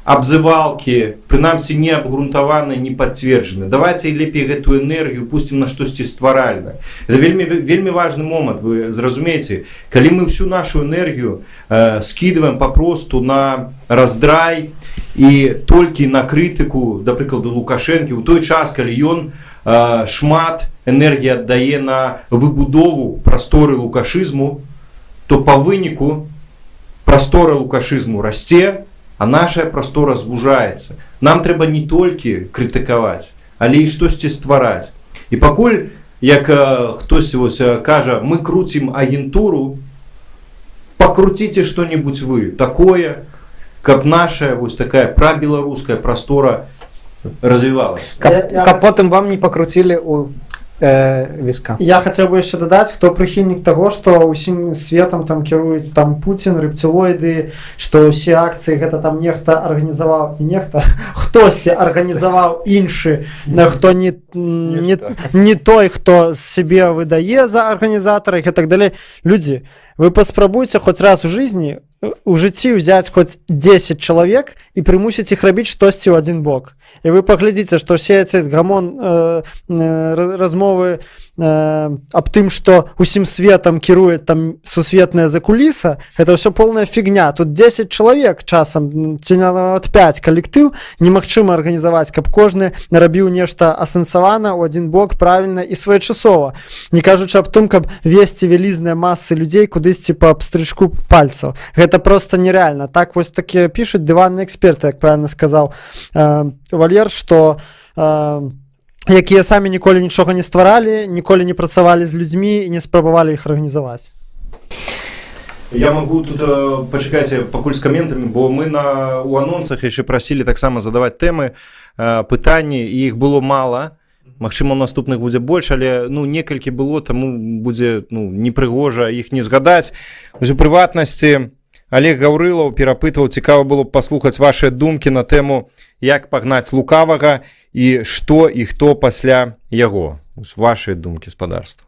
абзывалкі, прынамсі не абгрунтаваныя, не пацверджаны. Давайте лепей гэтую энергію пусцім на штосьці стваральнае. Это вельмі важны момант, вы зразумееце. Калі мы всю нашу энергію скидываем папросту на раздрай і толькі на крытыку, да прыкладу, Лукашэнкі, у той час, калі ён шмат энергії аддае на выбудову прасторы лукашызму, то па выніку прастора лукашызму расце, а наша прастора звужаецца. Нам трэба не толькі крытыкаваць, але і штосьці ствараць. І пакуль як хтось вось кажа, мы крутим агентуру, покрутите что-нибудь вы такое, каб наша вось такая прабеларуская прастора развивалась. Каб потым вам не пакруцілі у віска. Я хотел бы еще додать, кто прихильник того, что усім светом там кіруюць там Путин, рептилоиды, что все акции это там нехта организовал, не нехта, хтосьці организовал іншы, хто не той, хто себе выдае за организатора и так далее. Люди, вы паспрабуйце хоть раз у жыцці взять хоть 10 человек и примусить их рабіць штосьці ў один бок. И вы поглядите, что все эти гамон размовы аб тым, что усім светом кірует там сусветная закуліса, это все полная фигня. Тут 10 человек часам, ці нават 5 калектыў немагчыма арганізаваць, каб кожны нарабіў нешта асэнсавана ў один бок правильно и своечасова. Не кажучы аб тым, каб весці вялізныя масы людзей кудысьці па абстрычку пальцаў. Гэта просто нереально. Так вось такія пишут диванные эксперты, як правильно сказал Валер, что якія самі ніколі нічога не стваралі, ніколі не працавалі з людзьмі і не спрабавалі іх арганізаваць. Я могу тут пачакайце пакуль з каментамі, бо мы у анонсах яшчэ прасілі таксама задаваць тэмы, пытанні, і іх было мала. Магчыма, у наступных будзе больш, але некалькі было, таму будзе непрыгожа іх не згадаць. У прыватнасці Олег Гаўрылаў перапытваў, цікава было б паслухаць вашыя думкі на тэму, як пагнаць лукавага і што і хто пасля яго. Вашыя думкі, спадарства.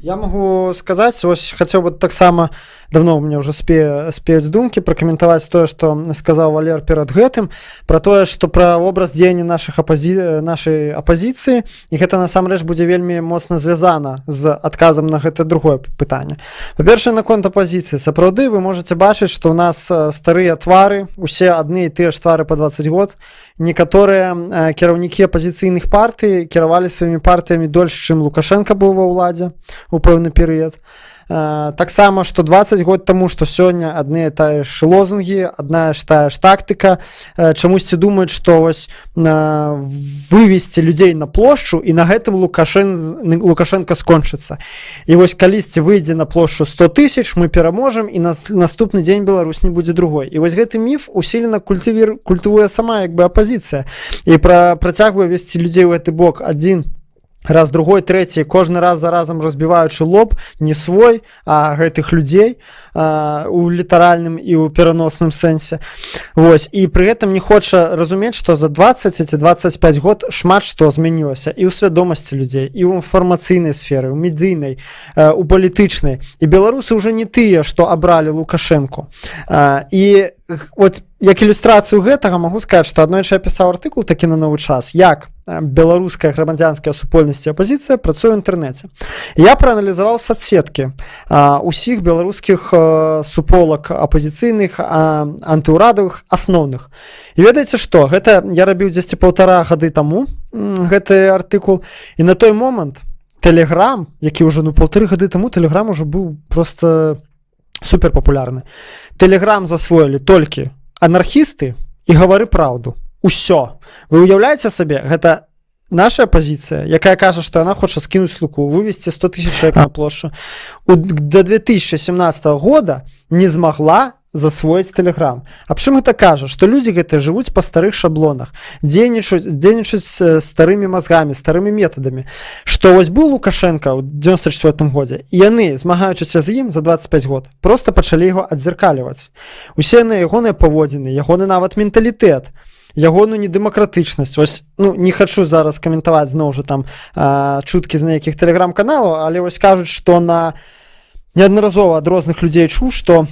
Я могу сказать, хотел бы так само, давно у меня уже спеюць думки, прокомментовать то, что сказал Валер перед гэтым, про то, что про образ дзеяння нашай оппозиции, и это насамрэч будзе вельмі моцна звязана з адказам на гэта другое пытанне. Па-першае, наконт оппозиции. Сапраўды вы можете бачыць, что у нас старыя твары, усе адны і тыя ж твары по 20 год. Некаторыя кіраўнікі апозіцыйных партый кіравалі сваімі партыямі дольш, чым Лукашенко быў ва ўладзе у пэўны перыяд. Таксама, што 20 год таму, што сёння адны і тыя ж лозунгі, адна ж тая ж тактыка, чамусьці думаюць, што вось вывесці людзей на плошчу і на гэтым Лукашенко скончыцца. І вось калісьці выйдзе на плошчу 100 000, мы пераможам, і наступны дзень Беларусь не будзе другой. І вось гэты міф усілена культывуе сама як бы апозіцыя. І працягвае весці людзей у гэты бок адзін раз, другой, трэці, кожны раз за разам разбіваючы лоб не свой, а гэтых людзей у літаральным і ў пераносным сэнсе. Вось. І пры гэтым не хоча разумець, што за 20-25 год шмат што змянілася і ў свядомасці людзей, і ў інфармацыйнай сферы, у медыйнай, у палітычнай. І беларусы ўжо не тыя, што абралі Лукашэнку. І вот як ілюстрацыю гэтага магу сказаць, што аднойчы я пісаў артыкул такі на новы час, як беларуская грамадзянская супольнасць і апозіцыя працуе ў інтэрнэце. Я прааналізаваў соцсеткі усіх беларускіх суполак апозіцыйных, антыўрадавых, асноўных. І ведаеце што, гэта я рабіў дзесьці 1,5 гады таму гэты артыкул, і на той момант Телеграм, які ўжо 1,5 гады таму, Телеграм ужо быў просто супер папулярны. Телеграм засвоілі толькі анархісты і гавары праўду. Усё. Вы уяўляеце сабе, гэта наша апозіцыя, якая кажа, што яна хоча скінуць луку, вывесці 100 000 чалавек на плошчу. До 2017 года не змагла засвоіць Телеграм. Аб чым гэта кажа? Што людзі гэтыя жывуць па старых шаблонах, дзейнічаюць старымі мазгамі, старымі метадамі. Што вось быў Лукашенко ў 94 годзе, і яны, змагаючыся з ім за 25 год, проста пачалі яго адзеркаліваць. Усе ягоныя паводзіны, ягоны нават менталітэт, ягоную недэмакратычнасць. Вось, не хачу зараз каментаваць зноў жа там чуткі з нейкіх тэлеграм-каналаў, але вось кажуць, што неаднаразова ад розных людзей чуў, што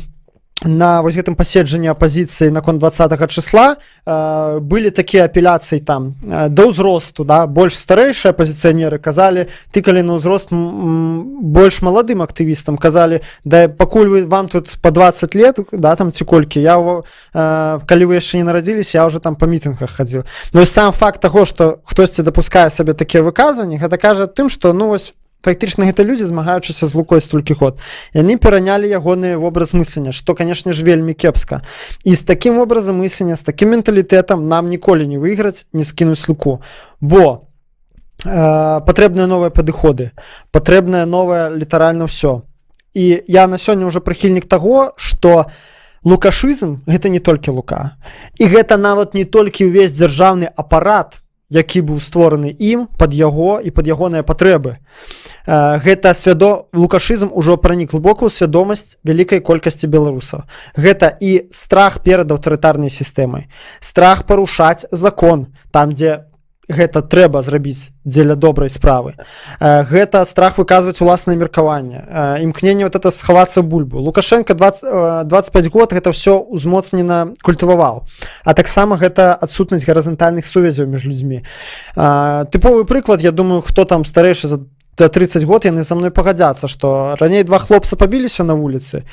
на вось гэтым паседжанні апозіцыі наконт 20 числа былі такія апеляцыі там да ўзросту, да, больш старэйшыя апозіцыянеры казалі, тыкалі на ўзрост больш маладым актывістам, казалі, да пакуль вам тут по 20 лет, да, там ці колькі, калі вы яшчэ не нарадзіліся, я ўжо там па мітынгах хадзіў. Ну і сам факт таго, што хтосьці дапускае сабе такія выказванні, гэта кажа тым, што вось фактычна гэта людзі, змагаючыся з лукой столькі год. Яны перанялі ягоны вобраз мыслення, што, канешне ж, вельмі кепска. І з такім вобразам мыслення, з такім менталітэтам нам ніколі не выйграць, не скінуць луку. Бо патрэбныя новыя падыходы, патрэбнае новае літаральна ўсё. І я на сёння ўжо прыхільнік таго, што лукашызм гэта не толькі Лука. І гэта нават не толькі ўвесь дзяржаўны апарат, які быў створаны ім пад яго і пад ягоныя патрэбы. Гэта лукашызм ужо пранік глыбока ў свядомасць вялікай колькасці беларусаў. Гэта і страх перад аўтарытарнай сістэмай, страх парушаць закон там, дзе гэта трэба зрабіць дзеля добрай справы. Гэта страх выказваць уласнае меркаванне, імкненне вот это схавацца ў бульбу. Лукашенко 25 год гэта ўсё узмоцнена культываваў. А таксама гэта адсутнасць гарызантальных сувязяў між людзьмі. Тыповы прыклад, я думаю, хто там старэйшы за 30 год, яны са мной пагадзяцца, што раней два хлопца пабіліся на вуліцы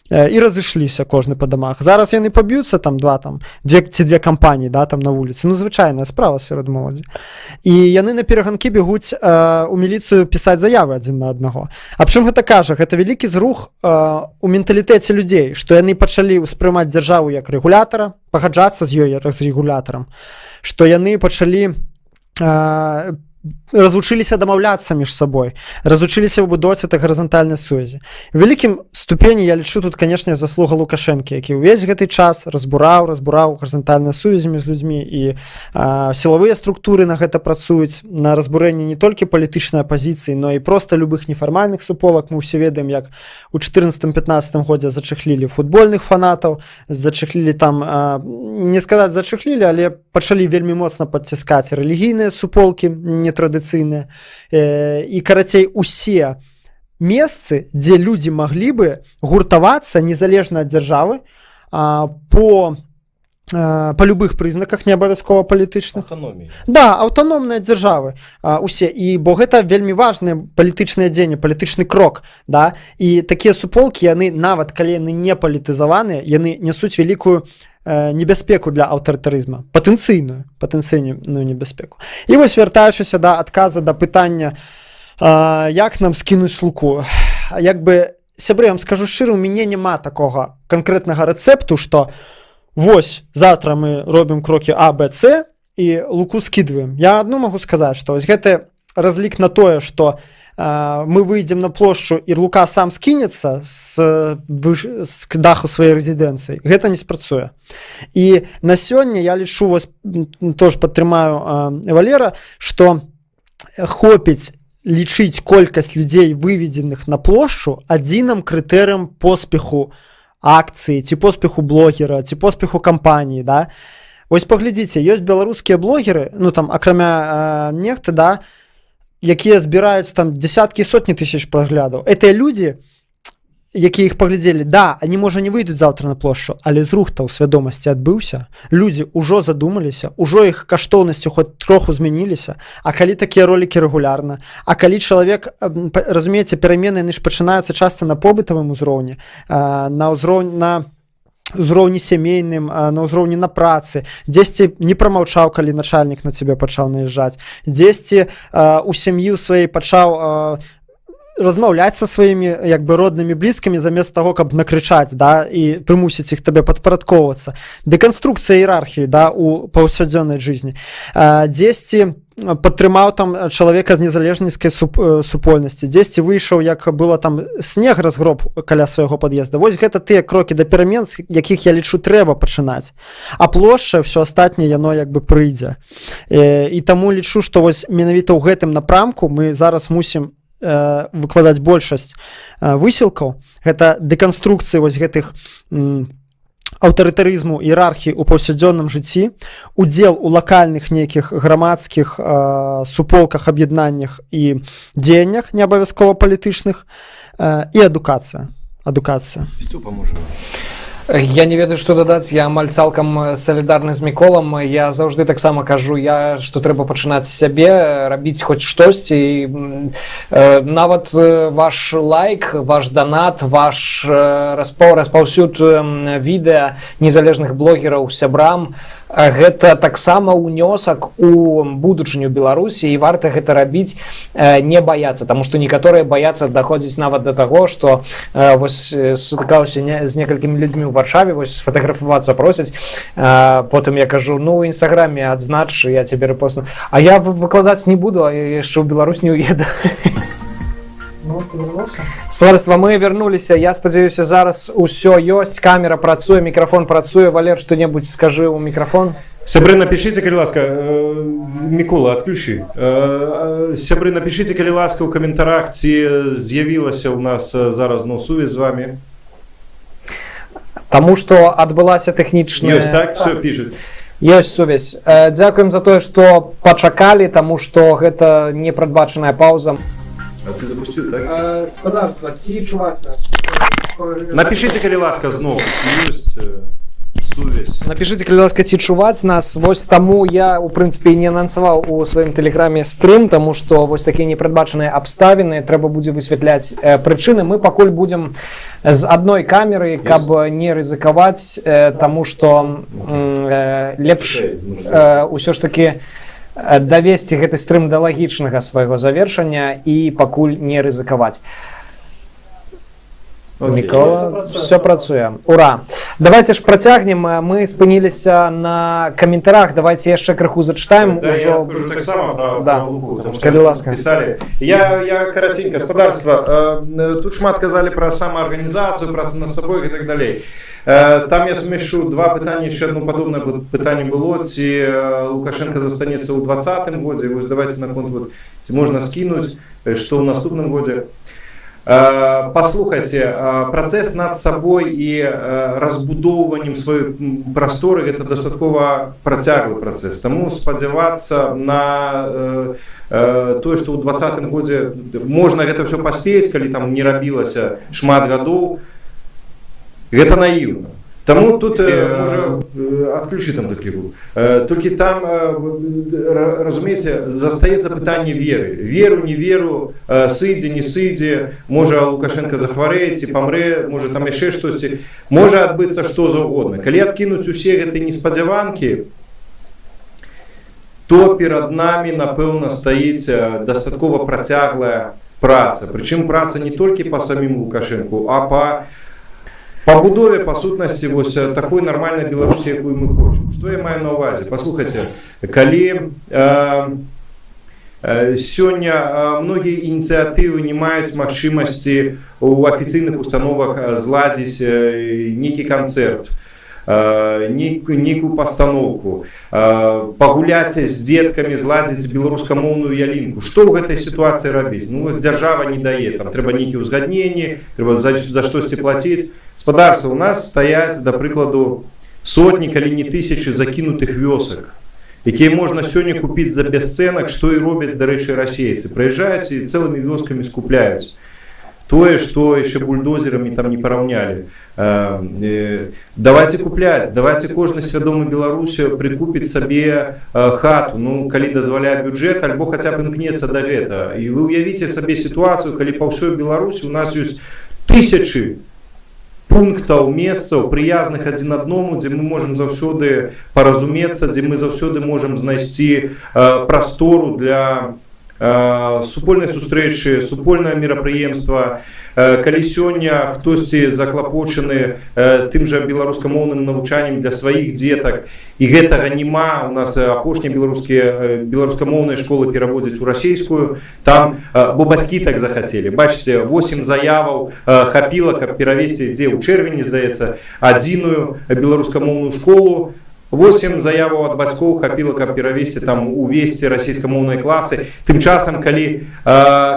і разышліся кожны па дамах. Зараз яны паб'юцца там две кампаніі, да, там на вуліцы. Ну, звычайная справа сярод моладзі. І яны на пераганкі бегуць у міліцыю пісаць заявы адзін на аднаго. А прычым гэта кажа? Гэта вялікі зрух у менталітэце людзей, што яны пачалі ўспрымаць дзяржаву як рэгулятара, пагаджацца з ёй як з рэгулятарам, што яны пачалі разучыліся дамаўляцца між сабой, разучыліся выбудоўваць это гарызантальнай сувязі. У вялікім ступені я лічу тут, канешне, заслуга Лукашэнкі, які ўвесь гэты час разбураў гарызантальныя сувязі між людзьмі, і сілавыя структуры на гэта працуюць, на разбурэнні не толькі палітычнай апазіцыі, но і проста любых нефармальных суполак. Мы ўсе ведаем, як у 14-15 годзе зачахлілі футбольных фанатаў, зачахлілі там, не сказаць зачахлілі, але пачалі вельмі моцна падціскаць рэлігійныя суполкі, нетрадыцыйныя. І, карацей, усе месцы, дзе людзі маглі бы гуртавацца незалежна ад дзяржавы по любых прызнаках, не абавязкова палітычных. Аўтаноміі. Да, аўтаномныя дзяржавы усе. І бо гэта вельмі важныя палітычныя дзеянні, палітычны крок. Да? І такія суполкі, яны, нават калі яны не палітызаваныя, яны нясуць вялікую небяспеку для аўтарытарызма, патэнцыйную небяспеку. І вось, вяртаючыся да адказа да пытання, як нам скінуць Луку. Як бы, сябры, я вам скажу шчыра, у мяне няма такога канкрэтнага рэцэпту, што вось, завтра мы робім крокі А, Б, С, і Луку скідваем. Я адно магу сказаць, што вось гэты разлік на тое, што мы выйдзем на плошчу і Лука сам скінецца з даху сваёй рэзідэнцыі, гэта не спрацуе. І на сёння я лічу, вось, тоже падтрымаю Валера, што хопіць лічыць колькасць людзей, выведзеных на плошчу, адзіным крытэрыем поспеху акцыі, ці поспеху блогера, ці поспеху кампаніі, да? Вось паглядзіце, ёсць беларускія блогеры, ну там акрамя нехты, да, якія збіраюць там десяткі, сотні тысяч праглядаў. Это людзі, якія іх паглядзелі, да, они, можа, не выйдуць заўтра на плошчу, але зрух-то ў свядомасці адбыўся. Людзі ўжо задумаліся, ўжо іх каштоўнасці хоць троху змяніліся. А калі такія ролікі рэгулярна, а калі чалавек, разумееце, перамены яны ж пачынаюцца часта на побытавым узроўні, на ўзроўні сямейным, на ўзроўні на працы, дзесьці не прамаўчаў, калі начальнік на цябе пачаў наязджаць, дзесьці у сям'і ў сваёй пачаў размаўляць са сваімі, як бы, роднымі блізкімі замест таго, каб накрычаць, да, і прымусіць іх табе падпарадковвацца. Дэканструкцыя іерархіі, да, у паўсядзённай жыцці. Дзесьці падтрымаў там чалавека з незалежніцкай супольнасці, дзесьці выйшаў, як было там снег разгроб каля свайго пад'езда. Вось гэта тыя крокі да перамен, з якіх, я лічу, трэба пачынаць. А плошча, ўсё астатняе, яно як бы прыйдзе. І таму лічу, што вось менавіта ў гэтым напрамку мы зараз мусім выкладаць большасць высілкаў. Гэта дэканструкцыі вось гэтых аўтарытарызму, іерархіі ў паўсядзённым жыцці, удзел у лакальных нейкіх грамадскіх суполках, аб'яднаннях і дзеяннях, не абавязкова палітычных, і адукацыя. Сцюпа, можа. Я не ведаю, што дадаць, я амаль цалкам салідарны з Міколам. Я заўжды таксама кажу, што трэба пачынаць з сябе, рабіць хоць штосьці. Нават ваш лайк, ваш данат, ваш распаўсюд відэа незалежных блогераў сябрам, гэта таксама ўнёсак у будучыню Беларусі, і варта гэта рабіць, не баяцца, таму што некаторыя баяцца даходзіць нават да таго, што вось сутыкаўся з некалькімі людзьмі ў Варшаве, вось сфотаграфавацца просяць, потым я кажу, ну ў інстаграме адзнач, я цябе рэпостну, а я выкладаць не буду, а я яшчэ ў Беларусь не уеду. Ну, ты вернулся? Спадарства, мы вярнуліся, я спадзяюся, зараз усё ёсць, камера працуе, мікрафон працуе. Валер, што-небудзь скажы ў мікрафон. Сябры, напишите, калі ласка, Мікола, адключи. Сябры, напишите, калі ласка, ў каментарах, ці з'явілася ў нас зараз сувязь з вами. Таму што адбылася тэхнічная... Ёсць, так? Все пишет. Ёсць сувязь. Дзякуем за тое, што пачакалі, таму што гэта непрадбачаная паўза. А ты запустил, так? Спадарства, ці чуваць нас? Напишите, калі ласка, зноў. Ёсць сувязь. Напишите, калі ласка, ці чуваць нас. Вось таму я, у прынцыпе, не анансаваў у сваім тэлеграме стрым, таму што вось такія непрадбачаныя абставіны, трэба будзе высвятляць прычыны. Мы пакуль будзем з адной камеры, каб не рызыкаваць, таму што лепш усё ж такі давесці гэты стрым да лагічнага свайго завершання і пакуль не рызыкаваць. Мікола, все працуе. Ура! Давайте ж працягнем. Мы спыніліся на каментарах. Давайте яшчэ крыху зачытаем. Да, я скажу так само про Луку, потому что ласка. Писали. Я коротенько, господарство, тут шмат казали про самоорганизацию, про над собой и так далее. Там я сумешу два питання, ще одно подобне питання було, ці Лукашенко застанеться у 2020 году, ось давайте на конт, вот, можна скинуть, что в наступном году. Послухайте, процесс над собой и разбудовыванием своей просторы это достатково протяглый процесс. Тому сподеваться на то, что у 2020 году можно это все поспеть, коли там не робилося шмат годов, это наивно. Тому тут може відключити там такий був. Тільки там, розумієте, застається питання віри. Віру, не віру, сиді, не сиді, може Лукашенко захворіє, і помре, може там ще щось. Може відбутися що завгодно. Коли відкинуть усі ці несподіванки, то перед нами, напевно, стоїть достатково протягла праця. Причому праця не тільки по самому Лукашенку, а по побудове, по сутності, ось такої нормальної Білорусі, яку ми хочемо. Що я маю на увазі? Послухайте, коли сьогодні многі ініціативи не мають можливості у офіційних установах зладити некий концерт, некую постановку, погуляти з дітками, зладити білоруськомовну ялинку. Що в этой ситуації робити? Ну, держава не дає, там треба некі узгоднення, треба за щось платити. Господарство, у нас стоять, до прикладу, сотні, коли не тисячі закинутих вёсок, які можна сьогодні купити за безценок, що і роблять, до речі, російці. Приїжджають і цілими вёсками скупляють. То, что еще бульдозерами там не поравняли. Давайте куплять, давайте кожен свідомий Білорусі прикупить себе хату, ну, коли дозволяє бюджет, або хоча б імкнеться до этого. І ви уявіть собі ситуацію, коли по всій Білорусі у нас є тисячі пунктов, месцаў, прыязных адзін адному, дзе мы можем заўсёды паразумецца, дзе мы заўсёды можем знайсці прастору для супольнай сустрэчы, супольнае мерапрыемства. Калі сёння хтосьці заклапочаны тым жа беларускамоўным навучаннем для сваіх дзетак, і гэтага няма, у нас апошнія беларускамоўныя школы пераводзяць у расійскую, там, бо бацькі так захацелі. Бачыце, 8 заяваў хапіла, каб перавесці, дзе ў чэрвені, здаецца, адзіную беларускамоўную школу. 8 заяваў ад бацькоў хапіла, каб перавесці там увесці расійскамоўныя класы. Тым часам, калі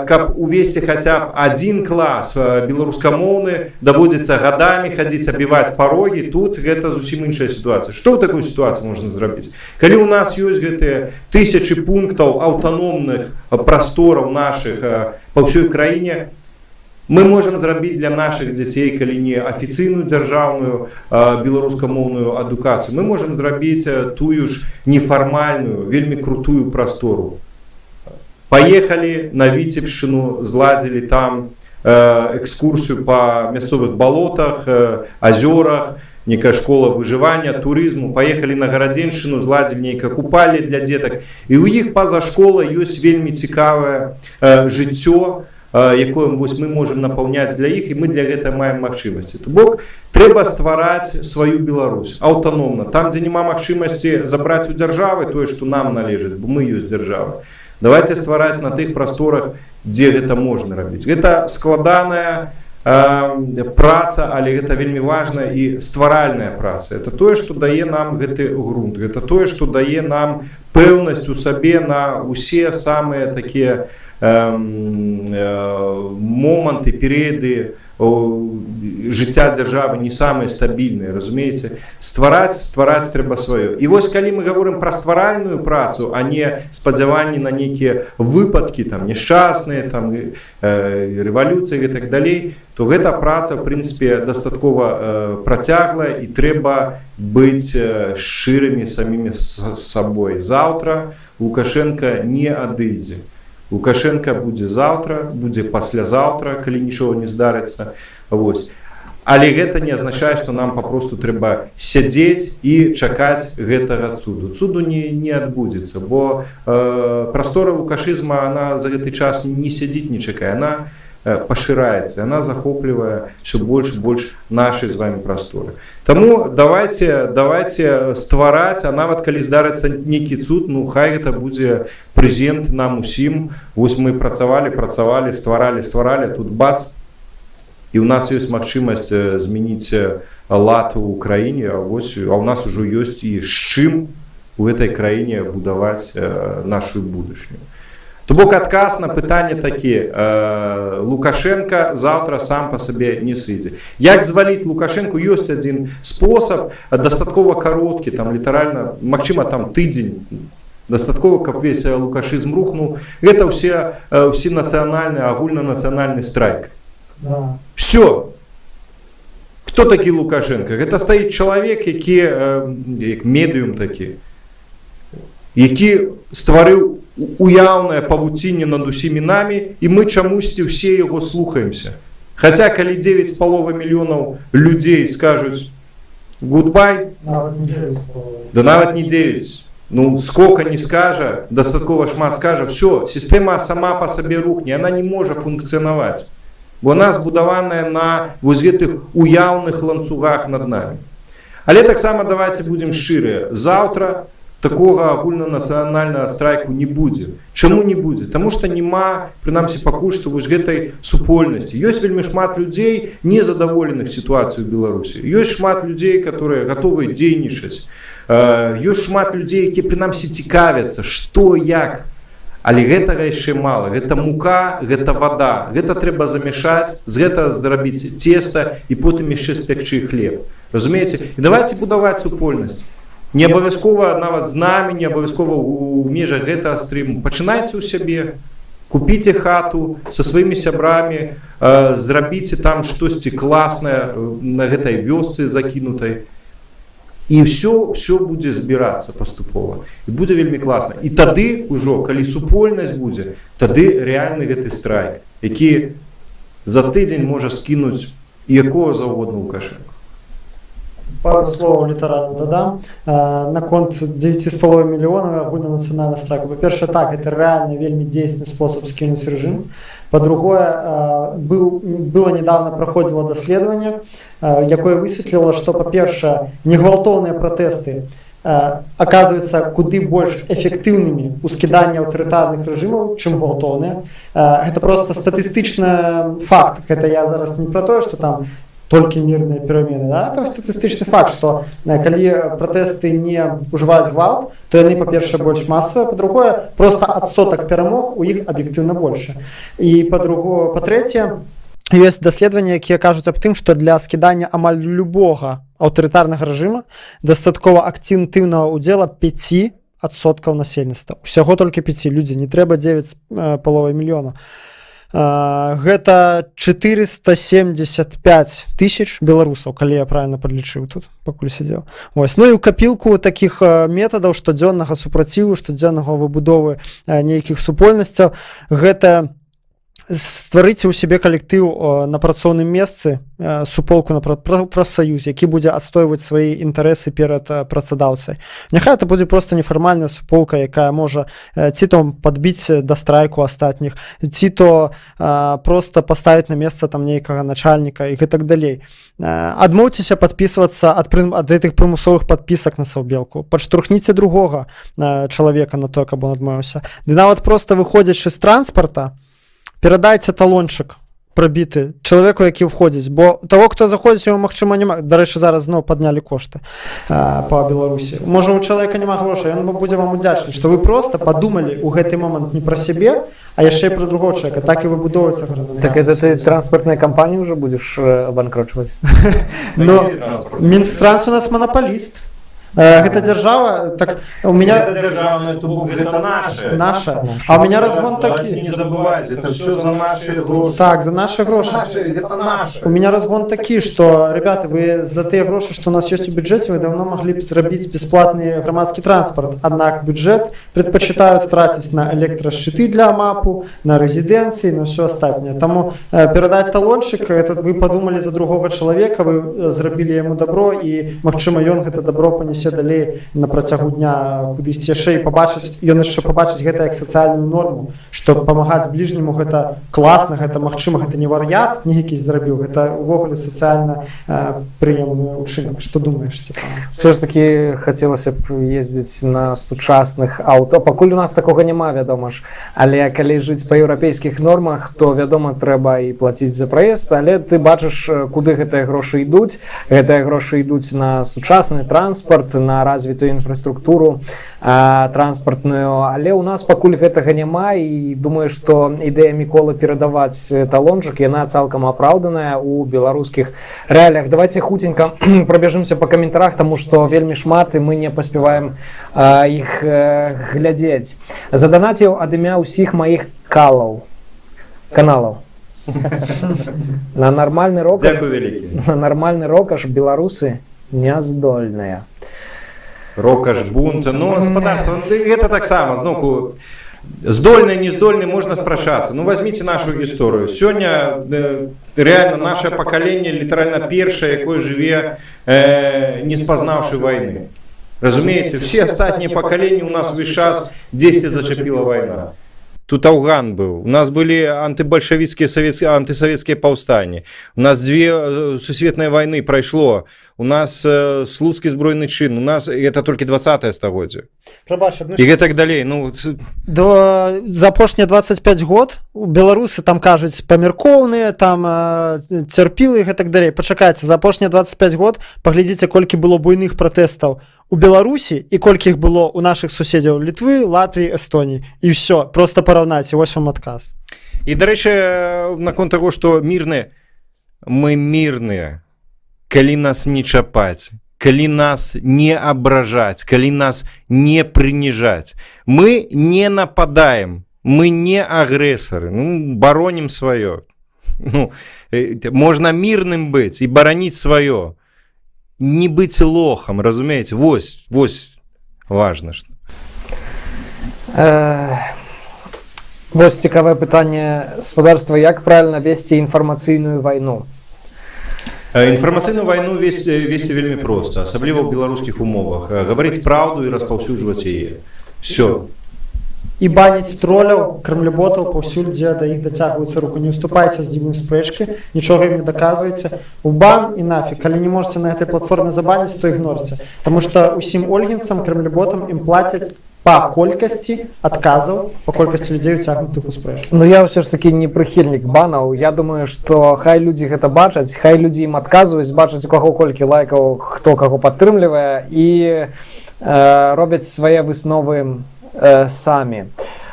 каб увесці хаця б адзін клас беларускамоўны, даводзіцца гадамі хадзіць, абіваць парогі, тут гэта зусім іншая сітуацыя. Што ў такой сітуацыі можна зрабіць? Калі ў нас ёсць гэтыя тысячы пунктаў аўтаномных прастораў нашых па ўсёй краіне, мы можем зрабіць для наших дзяцей, калі не афіцыйную дзяржаўную беларускамоўную адукацыю, мы можем зрабіць тую ж нефармальную, вельмі крутую прастору. Поехали на Віцебшчыну, зладзілі там экскурсію па мясцовых балотах, азёрах, некая школа выжывання, турызму, паехалі на гарадзеншчыну, зладзілі нейкае купальні для дзетак. І ў іх па-за школай ёсць вельмі цікавае жыццё, якое мы можем напаўняць для іх, і мы для гэтага маем магчымасці. То бок трэба ствараць сваю Беларусь аўтаномна. Там, дзе няма магчымасці забраць у дзяржавы тое, што нам належыць, бо мы ёсць дзяржава. Давайте ствараць на тых прасторах, дзе гэта можна рабіць. Гэта складаная праца, але гэта вельмі важная і стваральная праца. Это тое, што дае нам гэты грунт. Гэта тое, што дае нам пэўнасць у сабе на усе самыя такія моманты, перыяды жыцця дзяржавы не самыя стабільныя, разумееце? Ствараць трэба сваё. І вось калі мы гаворым пра стваральную працу, а не спадзяванні на нейкія выпадкі, там, няшчасныя, там, рэвалюцыі і так далей, то гэта праца, в прынцыпе, дастаткова працяглая, і трэба быць шчырымі самімі з сабой. Заўтра Лукашенко не адыдзе. Лукашенко будзе заўтра, будзе паслязаўтра, калі нічого не здарыцца. Вось. Але гэта не азначае, што нам папросту трэба сядзець і чакаць гэтага цуду. Цуду не адбудзецца, бо прастора лукашызма, она за гэты час не сядзіць, не чакае, она пашыраецца, она захоплівае ўсё больш і больш нашай з вами прасторы. Таму давайте ствараць, а нават калі здарыцца нейкі цуд, ну хай гэта будзе прэзент нам усім. Вось мы працавалі, стваралі, тут бац, і ў нас ёсць магчымасць змяніць лад у краіне, а ў нас ужо ёсць і з чым у гэтай краіне будаваць нашу будучыню. То бок адказ на пытанне такі: Лукашенко заўтра сам па сабе не сыдзе. Як зваліць Лукашенко? Ёсць адзін спосаб, дастаткова кароткі, там літаральна, магчыма, там тыдзень, дастаткова, каб весь лукашызм рухнуў. Гэта ўсе нацыянальны, агульнанацыянальны страйк. Да. Все. Хто такі Лукашенко? Гэта стаіць чалавек, які, як медыум такі, які стварыў уяўнае павуцінне над усімі намі, і мы чамусьці ўсе яго слухаемся. Хаця калі 9,5 мільёнаў людзей скажуць гудбай, да нават не 9, ну сколько не скажа, дастаткова шмат скажа, все, сістэма сама па сабе рухне, она не можа функцыянаваць, бо она збудаваная на вось гэтых уяўных ланцугах над намі. Але таксама давайте будзем шчырыя, заўтра такога агульнанацыянальнага страйку не будзе. Чаму не будзе? Таму што няма, прынамсі пакуль што, вось гэтай супольнасці. Ёсць вельмі шмат людзей незадаволеных сітуацыяй у Беларусі. Ёсць шмат людзей, которые гатовыя дзейнічаць. Ёсць шмат людзей, якія прынамсі цікавяцца, што, як. Але гэтага яшчэ мала. Гэта мука, гэта вада. Гэта трэба замяшаць, з гэтага зрабіць цеста і потым яшчэ спякчы хлеб. Разумееце? І давайте будаваць супольнасць. Не абавязкова нават з намі, не абавязкова ў межах гэтага стрыму. Пачынайце ў сябе, купіце хату са сваімі сябрамі, зрабіце там штосьці класнае на гэтай вёсцы закінутай. І ўсё будзе збірацца паступова. І будзе вельмі класна. І тады ўжо, калі супольнасць будзе, тады рэальны гэты страйк, які за тыдзень можа скінуць якого заўгодна Лукашенко. Пару слов літаральна дадам. Наконт 9,5 мільёнаў агульнанацыянальны страйк. Па-першае, так, это рэальна вельмі дзейсны спосаб скінуць рэжым. Па-другое, было недавно праходзіла даследаванне, якое высветліла, што, па-першае, негвалтоўныя пратэсты оказываются куды больш эфектыўнымі ў скіданні аўтарытарных рэжымаў, чым гвалтоўныя. Гэта просто статыстычны факт. Гэта я зараз не пра тое, што там толькі мірныя перамены. Да? Это статыстычны факт, што калі пратэсты не ўжываюць гвалт, то яны, па-першае, больш масавыя, па-другое, просто адсотак перамог у іх аб'ектыўна больше. І па-трэцяе, ёсць даследаванні, якія кажуць аб тым, што для скідання амаль любога аўтарытарнага рэжыма дастаткова актыўнага ўдзела 5% насельніцтва. Усяго толькі 5 людзей, не трэба 9,5 мільёна. Гэта 475 тысяч беларусаў, калі я правильно падлічыў тут, пакуль сядзеў. Вось. Ну і ў капілку такіх метадаў штодзённага супраціву, штодзённага выбудовы нейкіх супольнасцяў, гэта стварыце ў сябе калектыў на працоўным месцы, суполку на прафсаюз, які будзе адстойваць свае інтарэсы перад працадаўцай. Няхай это будзе просто нефармальная суполка, якая можа ці то падбіць да страйку астатніх, ці то просто паставіць на месца там нейкага начальніка і гэтак далей. Адмоўцеся падпісвацца ад гэтых прымусовых падпісак на саўбелку, падштурхніце другога чалавека на то, каб он адмовіўся. Ды нават просто выходзячы з транспарта, перадайце талончык пробіты чалавеку, які ўходзіць, бо того, хто заходзіць, йому, магчыма, няма. Дарэчы, зараз зноў паднялі кошты па Беларусі. Можа, у чалавека няма грошай, ён будзе вам удзячны, што вы просто падумалі ў гэты момант не пра сябе, а яшчэ і пра другого чалавека. Так і выбудоўваецца грамадянства. Так это ты транспартныя кампаніі ўжо будзеш абанкрочваць? Но Мінстранс у нас монополіст. Гэта держава, так у меня Это державное, это наше. наша. А у меня разгон Давайте такие. не забывайте, это все за наши гроши. Так, за наши гроши. Это наше. У меня разгон такие, что, ребята, вы за те гроши, что у нас есть в бюджете, вы давно могли бы сделать бесплатный громадский транспорт. Однако бюджет предпочитают тратить на электрощиты для МАПу, на резиденции, на все остальное. Тому передать талончик, это вы подумали за другого человека, вы сделали ему добро, и, магчыма, ён это добро понесе далей на працягу дня кудысьці яшчэ і пабачыць, ён яшчэ пабачыць гэта як сацыяльную норму, што памагаць бліжняму гэта класна, гэта магчыма, гэта не вар'ят нейкі зрабіў, гэта увогуле сацыяльна прыемны ўчынак. Што думаеш, Сцепан? Все ж таки хацелася б ездзіць на сучасных аўто. Пакуль у нас такога няма, вядома ж, але калі жыць па еўрапейскіх нормах, то вядома трэба і плаціць за праезд, але ты бачыш, куды гэтыя грошы ідуць. Гэтыя грошы ідуць на сучасны транспарт, на развітую інфраструктуру транспартную, але ў нас пакуль гэтага няма, і думаю, што ідэя Міколы перадаваць талончык, яна цалкам апраўданая ў беларускіх рэаліях. Давайте хутенька пробежимся по каментарах, таму што вельмі шмат, і мы не паспяваем іх глядзець. Заданаціў ад імя ўсіх маіх каналаў. На нармальны рокаш, на нармальны рокаш беларусы няздольныя. Рокаш, бунт, ну, господарство, это так само, зноку, здольны, нездольны, можно спрашацца. Ну, возьмите нашу историю. Сегодня реально наше поколение литерально першае, якое живе, не спознавши войны. Разумеете, все остальные поколения у нас весь час 10 зачепила война. Тут Афган был, у нас были антибольшевистские, антисоветские повстания, у нас 2 сусветные войны прошло, у нас слуцкий збройный чин, у нас это только 20-е стагоддзе. И так далее. Ну, за апошнія 25 год беларусы там кажуць памяркоўныя, там цярпілы і гэтак далей. Пачакайце, за апошнія 25 год паглядзіце, колькі было буйных пратэстаў у Беларусі і колькі іх было у наших суседзяў Літвы, Латвіі, Эстоніі. І все, просто параўнайце, вось вам адказ. І, дарэчы, наконт таго, што мірныя, мы мірныя, калі нас не чапаць, калі нас не абражаць, калі нас не прыніжаць. Мы не нападаем, мы не агрэсары, ну, баронім сваё. Ну, можна мірным быць і бараніць сваё. Не быць лохам, разумееце? Вось важна. Вось цікавае пытанне спадарства, як правильно весці інфармацыйную вайну? Інфармацыйную вайну весці вельмі проста, асабліва ў беларускіх умовах. Гаварыць праўду і распаўсюджваць яе. Все. І баніць троляў, крамлеботаў паўсюль, дзе да іх дацягваюцца руку. Не уступайце з ім спрэчкі, нічога ім не даказвайце. У бан і нафіг. Калі не можете на гэтай платформе забаніць, то ігнорце. Таму што усім ольгінцам, крамлеботам ім плацяць па колькасці адказаў, па колькасці людзей уцягнутых у спрэчку. Ну я ўсё ж такі не прыхільнік банаў. Я думаю, што хай людзі гэта бачаць, хай людзі ім адказваюць, бачаць, у каго колькі лайкаў, хто каго падтрымлівае, і робяць свае высновы самі.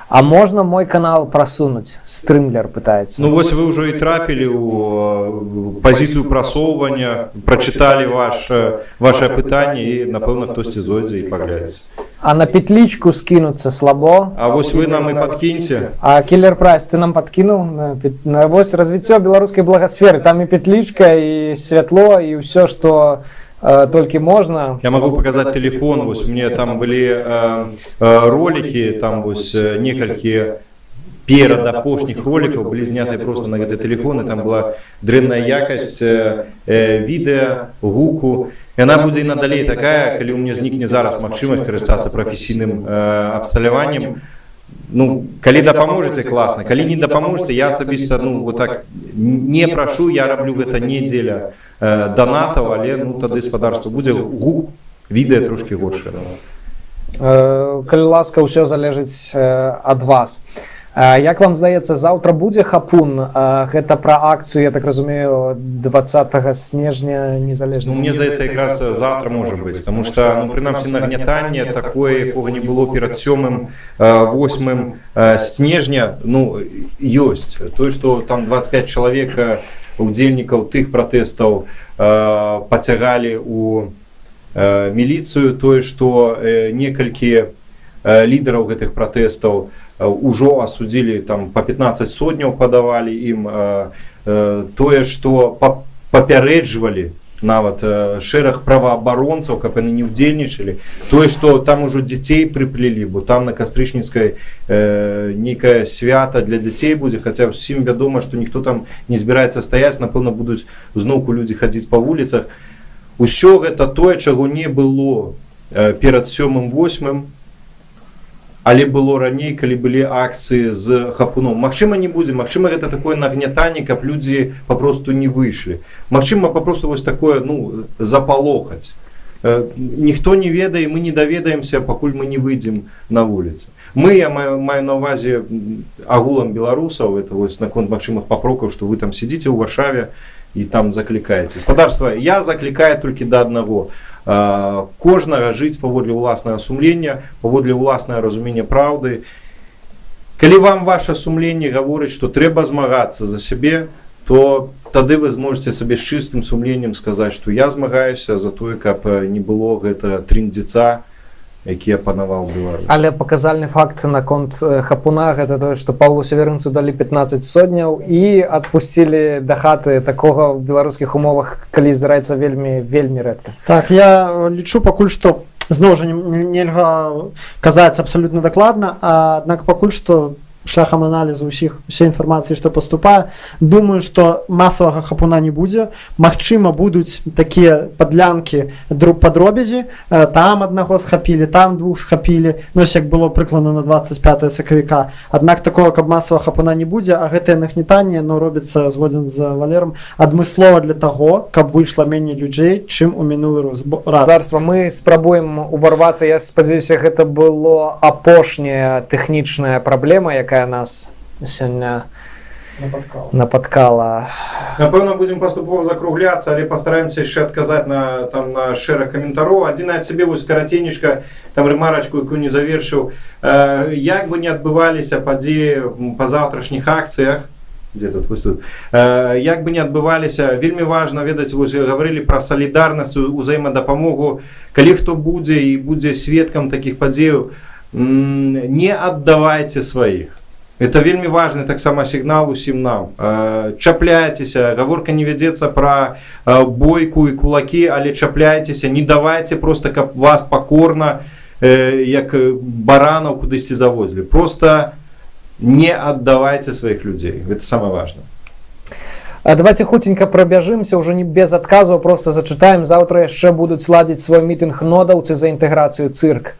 А можна мой канал прасунуць? Стрымлер пытаецца. Ну вось вы ўжо і трапілі ў пазіцыю прасоўвання, прачыталі ваше пытанне і, напэўна, хтосьці зойдзе і паглядзіць. А на петлічку скінуцца слабо? А вось вы нам і падкіньце. А Киллер Прайс, ты нам падкінуў? Вось развіццё беларускай благасферы. Там і петлічка, і святло, і ўсё, што только можно. Я могу показать телефон, вот у меня там были ролики, там вот некалькі перад апошніх ролікаў былі знятыя просто на гэты тэлефон, і там была дрэнная якасць відэа, гуку. Яна будзе і надалей такая, калі ў мяне знікне зараз магчымасць карыстацца прафесійным абсталяваннем. Ну, калі дапаможаце, класна. Калі не дапаможаце, я асабіста, ну, вот так не прашу, я раблю гэта не дзеля донатаў, але, ну, тады спадарства будзе гук, відэа трошки горшае. Калі ласка, ўсё залежыць ад вас. Як вам здаецца, заўтра будзе хапун? Гэта пра акцыю, я так разумею, 20 снежня незалежнасці. Ну, мне здаецца, якраз завтра можа быць, таму што, ну, прынамсі, нагнятанне такое, якога не было перад 7-8 снежня, ну, ёсць. Тое, што там 25 чалавек удзельнікаў тых пратэстаў пацягалі ў міліцыю, тое, што некалькі лідараў гэтых пратэстаў ужо асудзілі, там па 15 сотняў падавалі ім, тое, што папярэджвалі нават шэраг праваабаронцаў, каб яны не ўдзельнічалі, тое, што там ужо дзяцей прыплелі, бо там на Кастрычніцкай нейкае свята для дзяцей будзе, хаця ўсім вядома, што ніхто там не збіраецца стаяць, напэўна, будуць зноўку людзі хадзіць па вуліцах. Усё гэта тое, чаго не было перад 7-8, але было раней, калі былі акцыі з хапуном. Магчыма, не будзе, магчыма, гэта такое нагнятанне, каб людзі папросту не выйшлі. Магчыма, папросту вось такое, ну, запалохаць. Ніхто не ведае, мы не даведаемся, пакуль мы не выйдзем на вуліцы. Мы, я маю на ўвазе агулам беларусаў, это вось наконт магчымых папрокаў, што вы там сядзіце ў Варшаве і там заклікаеце. Спадарства, я заклікаю толькі да аднаго. Кожнага жыць паводле ўласнага сумлення, паводле ўласнага разумення праўды. Калі вам ваше сумленне гаворыць, што трэба змагацца за сябе, то тады вы зможаце сабе з чыстым сумленнем сказаць, што я змагаюся за тое, каб не было гэта трындзіца, які апанаваў Беларусь. Але паказальны факт наконт хапуна гэта тое, што Паўлу Северынцу далі 15 сотняў і адпусцілі да хаты. Такога ў беларускіх умовах, калі здараецца, вельмі рэдка. Так, я лічу пакуль што, зноў жа нельга казаць абсалютна дакладна, аднак пакуль што шляхам аналізу ўсей інфармацыі, што паступае, думаю, што масавага хапуна не будзе. Магчыма, будуць такія падлянкі па дробязі, там аднаго схапілі, там двух схапілі, ну, як было прыкладна на 25 сакавіка. Аднак такого, каб масавага хапуна не будзе, а гэтае нагнятанне, ну, робіцца, згоден з Валером, адмыслова для таго, каб выйшла меней людзей, чым у минулы раз. Спадарства, мы спрабуем уварвацца. Я спадзяюся, гэта было апошняя тэхнічная праблема, якая нас сёння напаткала. Напэўна, будзем паступова закругляцца, але пастараемся яшчэ адказаць на шэраг каментароў. Адзін ад сябе, вось караценечка, там рэмарачку, якую не завершыў. Як бы не адбываліся падзеі па заўтрашніх акцыях, дзе тут, вось тут, як бы не адбываліся, вельмі важна ведаць, вось гаварылі пра салідарнасць, узаемадапамогу. Калі хто будзе і будзе сведкам такіх падзеяў, не аддавайце сваіх. Это вельмі важны таксама сігнал усім нам. Чапляйцеся, гаворка не вядзецца пра бойку і кулакі, але чапляйцеся, не давайце проста, каб вас пакорна, як баранаў кудысьці завозілі. Проста не аддавайце сваіх людзей. Гэта самае важнае. Давайте хутенька пробяжимся, уже не без отказов, просто зачитаем. Завтра яшчэ будуць ладзіць свой мітынг нодаўцы за интеграцию цирк.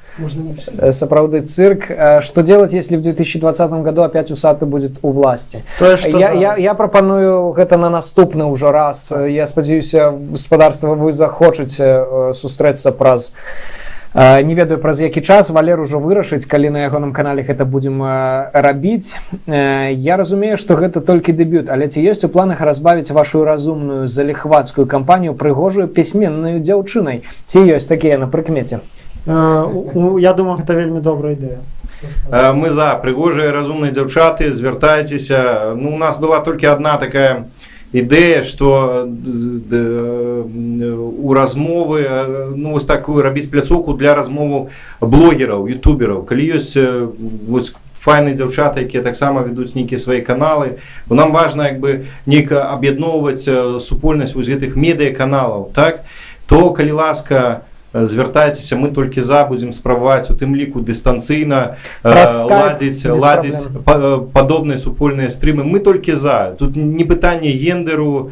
Сапраўды цирк. Что делать, если в 2020 году опять усаты будет у власти? Я прапаную гэта на наступны уже раз. Я спадзяюся, спадарства, вы захочаце сустрэцца праз не ведаю праз які час. Валер ужо вырашыць, калі на ягоным канале гэта будзем рабіць. Я разумею, што гэта толькі дэбют, але ці ёсць у планах разбавіць вашу разумную заліхвацкую кампанію прыгожую пісьменную дзяўчынай? Ці ёсць такія на прыкмеце? Я думаю, гэта вельмі добрая ідэя. Мы за прыгожыя разумныя дзяўчаты, звяртайцеся. Ну, у нас была толькі одна такая ідэя, што у размовы, ну, вось такую рабіць пляцоўку для размову блогераў, ютубераў. Калі ёсць вось файныя дзяўчаты, якія таксама ведуць нейкія свае каналы, бо нам важна як бы нейка аб'ядноўваць супольнасць вось гэтых медыяканалаў, так? То, калі ласка, звяртайцеся, мы толькі за, будзем спрабаваць у тым ліку дыстанцыйна Праз Skype ладзіць без падобныя супольныя стрымы. Мы толькі за. Тут не пытанне гендеру,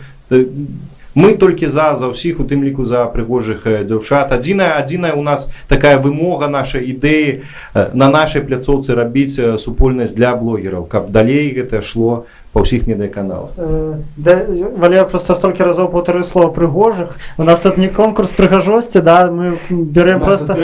мы толькі за ўсіх, у тым ліку за прыгожых дзяўчат. Адзіная у нас такая вымога нашай ідэі на нашай пляцоўцы рабіць супольнасць для блогераў, каб далей гэта шло па ўсіх медыяканалах. Валер просто столькі разоў паўтарыў слова прыгожых. У нас тут не конкурс прыгажосці, да, мы берем просто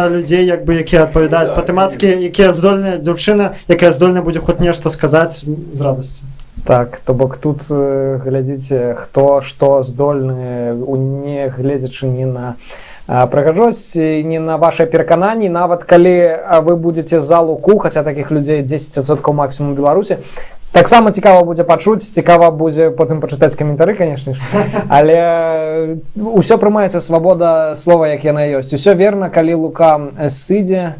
людзей, як бы, якія адпавядаюць па тэматыцы, якія здольныя, дзяўчына, якая здольная будзе хоць нешта сказаць з радасцю. Так, то бок тут глядзіце, хто што здольны, не гледзячы не на прыгажосць, не на вашае перакананні, нават калі вы будзеце за Луку, хаця такіх людзей 10% максімум у Беларусі, таксама цікава будзе пачуць, цікава будзе потым пачытаць каментары, канешне ж, але ўсё прымаецца, свабода слова, як яна ёсць. Усё верна, калі Лука сыдзе,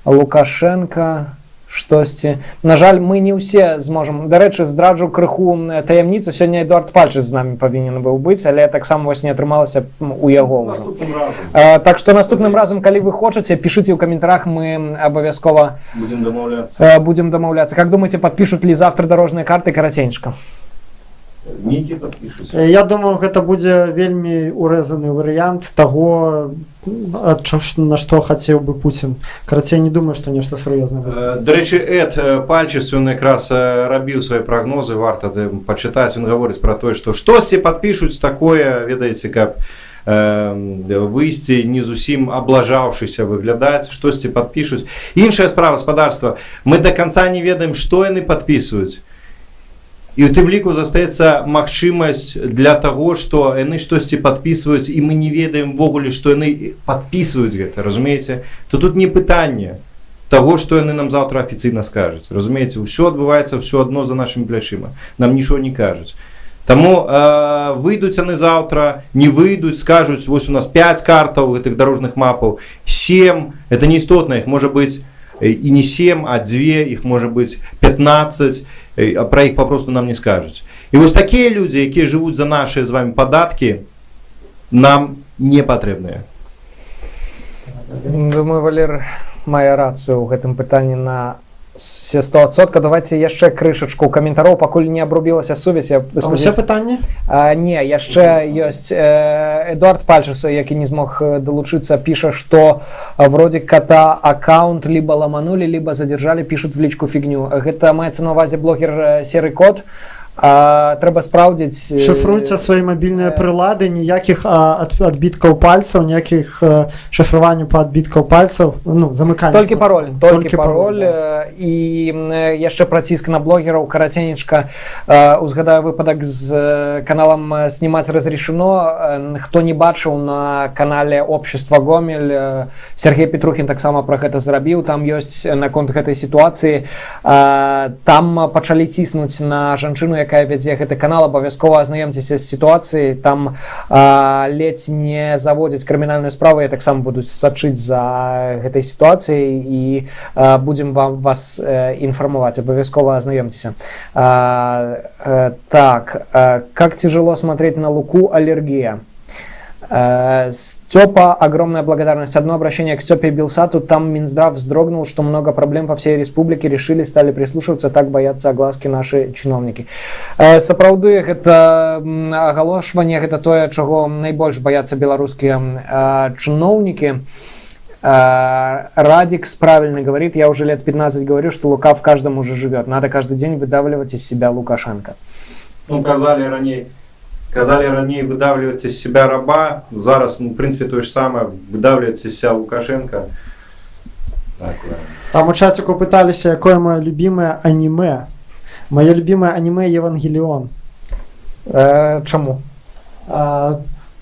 Лукашенко штосьці. На жаль, мы не ўсе зможам. Дарэчы, здраджу крыху таямніцу, сёння Эдуард Пальчыц з намі павінен быў быць, але таксама вось не атрымалася у яго. Наступным разам. Так што наступным разам, калі вы хочаце, пішыце ў каментарах, мы абавязкова будем дамаўляцца. Как думаете, подпишут ли завтра дорожныя карты караценька? Нейкі падпішуць. Я думаю, гэта будзе вельмі урэзаны варыянт таго, на што хацеў бы Пуцін. Карацей, не думаю, што нешта сур'ёзнае будзе. Дарэчы, Эд Пальчыц, ён якраз рабіў свае прагнозы, варта пачытаць, ён гаворыць пра тое, што штосьці падпішуць такое, ведаеце, каб выйсці не зусім аблажаўшыся выглядаць, штосьці падпішуць. Іншая справа, спадарства, мы да канца не ведаем, што яны падпісваюць. І ў тым ліку застаецца магчымасць для таго, што яны штосьці падпісваюць, і мы не ведаем ввогуле, што яны падпісваюць гэта, разумееце? То тут не пытанне таго, што яны нам заўтра афіцыйна скажуць. Разумееце, ўсё адбываецца ўсё адно за нашымі плячыма. Нам нічого не кажуць. Таму выйдуць яны заўтра, не выйдуць, скажуць, вось у нас 5 картаў гэтых дарожных мапаў, 7, это не істотна, іх можа быць і не 7, а 2, іх можа быць 15, а про іх попросту нам не скажуць. І вось такія людзі, якія жывуць за нашыя з вами падаткі, нам не патрэбныя. Думаю, Валер мае рацыю ў гэтым пытанні на 100%. Давайте яшчэ крышачку каментароў, пакуль не абрубілася сувязь. Усе пытанні? Не, яшчэ ёсць Эдуард Пальчыц, які не змог далучыцца, піша, што вроде кота аккаунт либо ламанули, либо задержали, пишут в лічку фігню. Гэта маецца на увазе блогер Серый Кот. Трэба спраўдзіць. Шыфруюцца свае мабільныя прылады, ніякіх адбіткаў пальцаў, ніякіх шыфраванняў па адбіткаў пальцаў, ну, замыкання. Толькі пароль. Да. І яшчэ праціск на блогераў, караценечка. Узгадаю выпадак з каналам «Снимать разрешено». Хто не бачыў, на канале «Общество Гомель» Сергей Петрухін таксама пра гэта зрабіў. Там ёсць наконт гэтай сітуацыі. Там пачалі ціснуць на жанчыну, якая вядзе гэты канал, абавязкова азнаёмцеся з сітуацыяй, там ледзь не заводзяць крымінальную справу, я таксама буду сачыць за гэтай сітуацыяй і будзем вас інфармаваць, абавязкова азнаёмцеся. Так, как тяжело смотреть на Луку, аллергия. Степа, огромная благодарность. Одно обращение к Степе и Белсату. Там Минздрав вздрогнул, что много проблем по всей республике решили, стали прислушиваться, так боятся огласки наши чиновники. Сапраўды, гэта агалошванне, гэта тое, чаго найбольш баяцца беларускія чиновники. Радикс правильно говорит, я уже лет 15 говорю, что Лука в каждом уже живет. Надо каждый день выдавливать из себя Лукашенко. Ну, казали ранее выдавливать из себя раба, зараз, ну, в принципе, то же самое, выдавливать из себя Лукашенко. Так, там у чатику пыталіся, якое мое любимое аниме. Мое любимое аниме Евангелион. Чаму?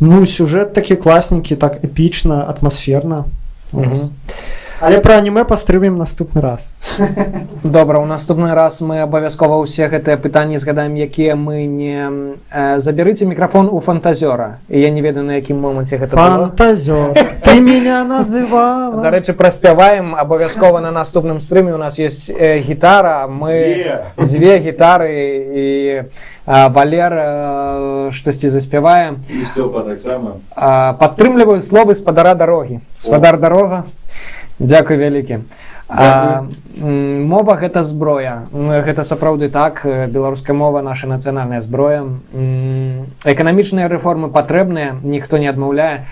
Ну, сюжет такі класненькі, так эпічна, атмасферна. Але про аниме пастрымем наступны раз. Добра, у наступны раз мы абавязкова ўсе гэтыя пытанні згадаем, якія мы не... Забярыце мікрафон у фантазёра. І я не ведаю, на якім моманце гэта было. Фантазер, ты меня называла. Дарэчы, праспяваем абавязкова на наступным стрыме. У нас ёсць гітара, мы дзве гітары і Валер штосьці заспявае. І Стёпа таксама. Падтрымліваю словы спадара дарогі. Спадар дарога. Дзякуй вялікі. Мова гэта зброя. Гэта сапраўды так. Беларуская мова наша нацыянальная зброя. Эканамічныя рэформы патрэбныя, ніхто не адмаўляе.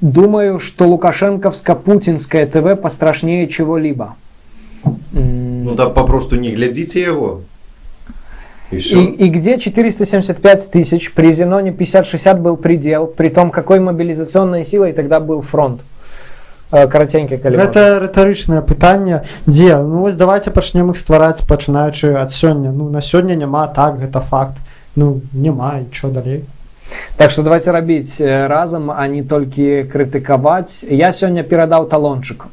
Думаю, что лукашенковско-путинское ТВ пострашнее чего-либо. Ну да попросту не глядите его. И где 475 тысяч, при Зеноне 50-60 был предел, при том, какой мобилизационной силой тогда был фронт? Караценькі, калі можна. Гэта рытарычнае пытанне, дзе? Ну вось давайте пачнем іх ствараць, пачынаючы ад сёння. Ну на сёння няма, так, гэта факт. Ну няма, і чё далей? Так что давайте рабіць разам, а не толькі крытыкаваць. Я сёння перадаў талончык.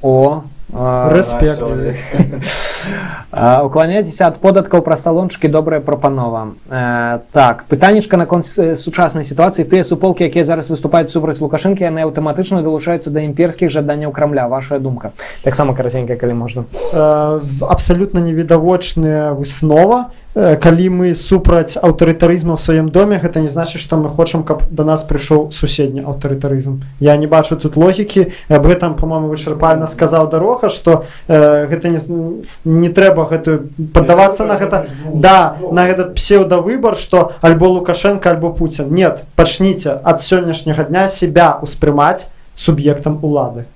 Рэспект. Укланяйцеся ад податкаў праз талончыкі, добрая прапанова. Так, пытаннечка наконт сучаснай сітуацыі. Тыя суполкі, якія зараз выступаюць супраць Лукашэнкі, яны аўтаматычна далучаюцца да імперскіх жаданняў Крамля. Вашая думка? Таксама караценька, калі можна. Абсалютна невідавочная выснова. Калі мы супраць аўтарытарызму ў сваім доме, гэта не значыць, што мы хочам, каб да нас прыйшоў суседні аўтарытарызм. Я не бачу тут логікі. Аб гэтым, па-моему, вычарпальна сказаў Дарога, што гэта не трэба гэтую паддавацца на гэта, да, на этот псеўдавыбар, што альбо Лукашенко, альбо Путін. Нет, пачніце ад сённяшняга дня себя успрымаць суб'ектам улады.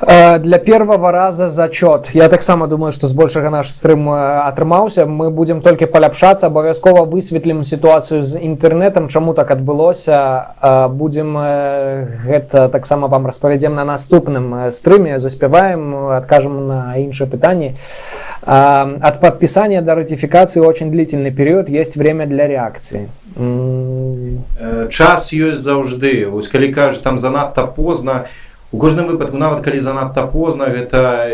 Для первого раза зачет. Я таксама думаю, что збольшага наш стрым атрымаўся. Мы будем толькі паляпшацца, абавязкова высветлім сітуацыю з інтэрнетам, чаму так адбылося. Будем гэта таксама вам распавядзем на наступным стрыме, заспяваем, адкажем на іншыя пытанні. От подписания до ратификации очень длительный период, есть время для реакции. Час ёсць заўжды. Вось калі кажа там занадта позна, у кожным выпадку, нават калі занадта позна, гэта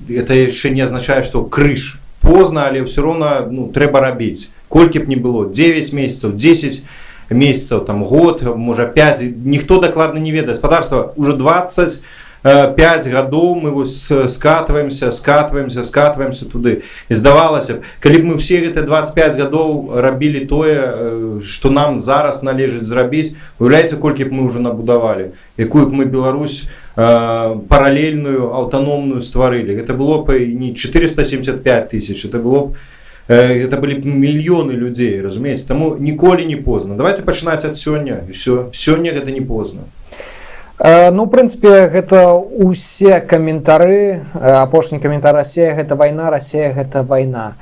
яшчэ не азначае, што крыж. Позна, але ўсё роўна трэба рабіць. Колькі б не было, 9 месяцаў, 10 месяцаў, там, год, можа 5, ніхто дакладна не ведае. Гаспадарства ўжо 25 гадоў мы вось скатваемся туды. І здавалася б, калі б мы ўсе гэтыя 25 гадоў рабілі тое, што нам зараз належыць зрабіць, уяўляеце, колькі б мы ўжо набудавалі, якую б мы Беларусь паралельную, аўтаномную стварылі. Гэта было б не 475 тысяч, это былі б мільёны людзей, разумееце? Таму ніколі не позна. Давайте пачынаць ад сёння, і ўсё. Сёння гэта не позна. Ну, в прынцыпе, гэта ўсе каментары. Апошні каментар: Расія гэта вайна, Расія гэта вайна.